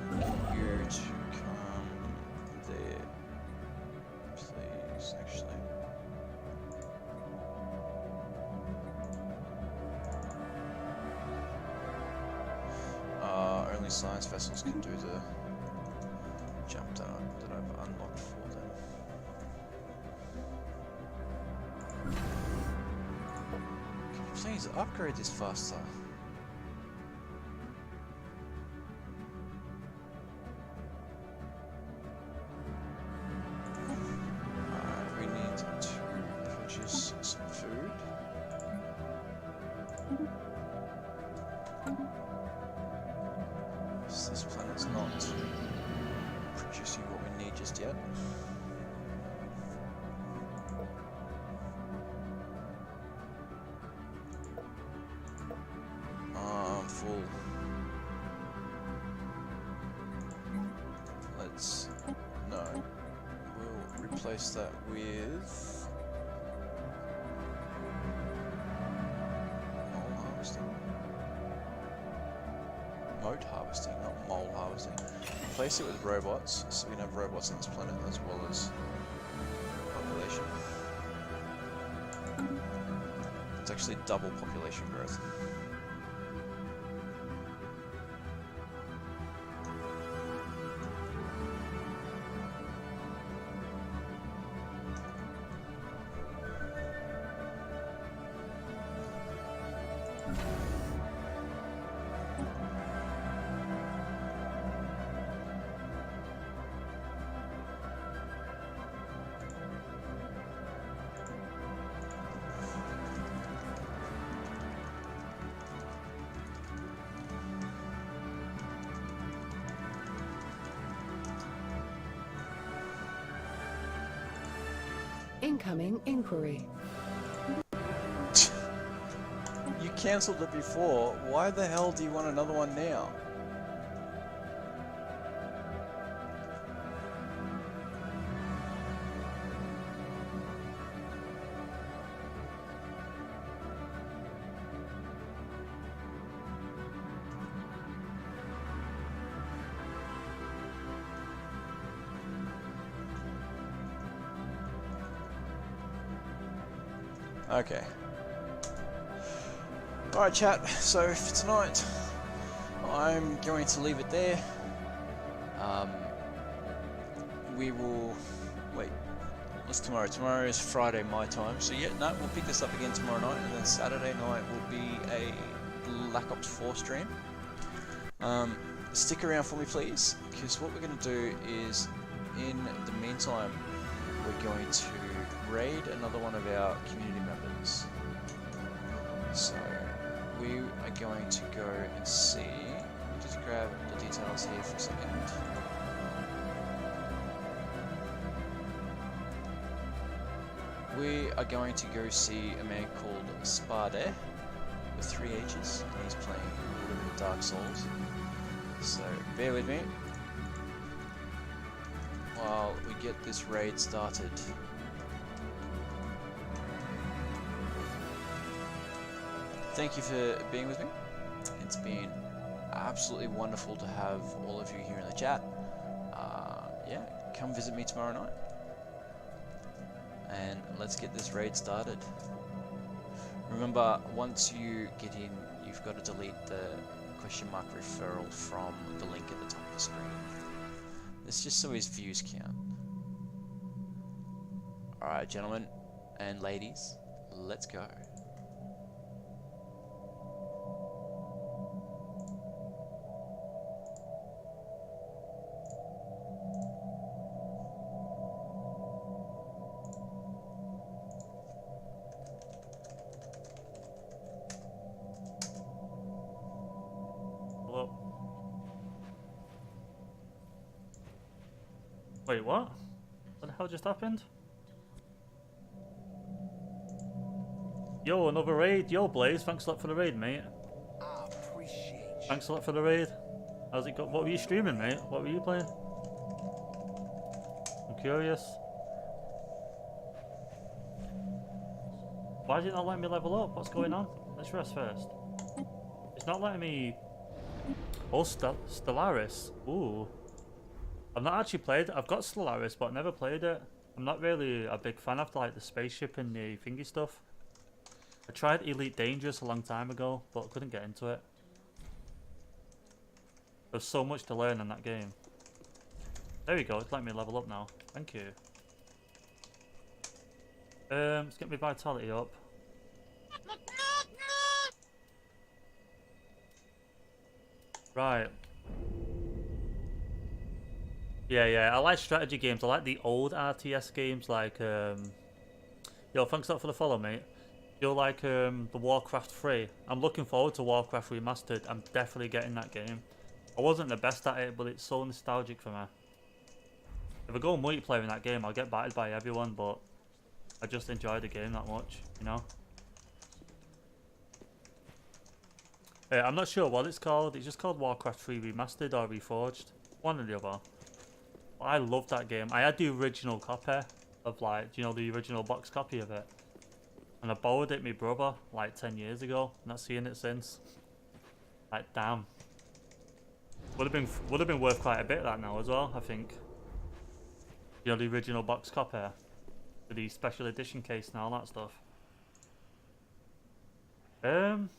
Get you to come there, please. Actually, only science vessels can do the jump that I've unlocked for them. Can you please upgrade this faster? We need to purchase some food. This planet's not producing what we need just yet. I'm full. No. We'll replace that with mole harvesting. Moat harvesting, not mole harvesting. Replace it with robots, so we can have robots on this planet as well as population It's actually double population growth. Incoming inquiry. You cancelled it before. Why the hell do you want another one now? Okay. Alright chat, so for tonight, I'm going to leave it there. We will... wait, what's tomorrow? Tomorrow is Friday my time, so yeah, no, we'll pick this up again tomorrow night, and then Saturday night will be a Black Ops 4 stream. Stick around for me please, because what we're going to do is, in the meantime, we're going to raid another one of our community members. So we are going to go and see. Let me just grab the details here for a second. We are going to go see a man called Spade with 3 H's, and he's playing a little bit of Dark Souls. So bear with me while we get this raid started. Thank you for being with me. It's been absolutely wonderful to have all of you here in the chat. Yeah, come visit me tomorrow night. And let's get this raid started. Remember, once you get in, you've got to delete the question mark referral from the link at the top of the screen. It's just so his views count. Alright, gentlemen and ladies, let's go. Wait, what? What the hell just happened? Yo, another raid. Yo, Blaze, thanks a lot for the raid, mate. I appreciate you. Thanks a lot for the raid. How's it go? What were you streaming, mate? What were you playing? I'm curious. Why is it not letting me level up? What's going on? Let's rest first. It's not letting me... Oh, Stellaris. Ooh. I've not actually played it. I've got Stellaris, but never played it. I'm not really a big fan of like the spaceship and the thingy stuff. I tried Elite Dangerous a long time ago, but couldn't get into it. There's so much to learn in that game. There we go, it's letting me level up now. Thank you. Let's get my vitality up. Right. Yeah, I like strategy games. I like the old RTS games like, yo, thanks a lot for the follow, mate. You're like, the Warcraft 3. I'm looking forward to Warcraft Remastered. I'm definitely getting that game. I wasn't the best at it, but it's so nostalgic for me. If I go multiplayer in that game, I'll get battered by everyone, but I just enjoy the game that much, you know? I'm not sure what it's called. It's just called Warcraft 3 Remastered or Reforged. One or the other. I love that game. I had the original copy of, like, you know, the original box copy of it. And I borrowed it my brother like 10 years ago. Not seeing it since. Like, damn. Would have been worth quite a bit that now as well, I think. You know, the original box copy with the special edition case and all that stuff. Um,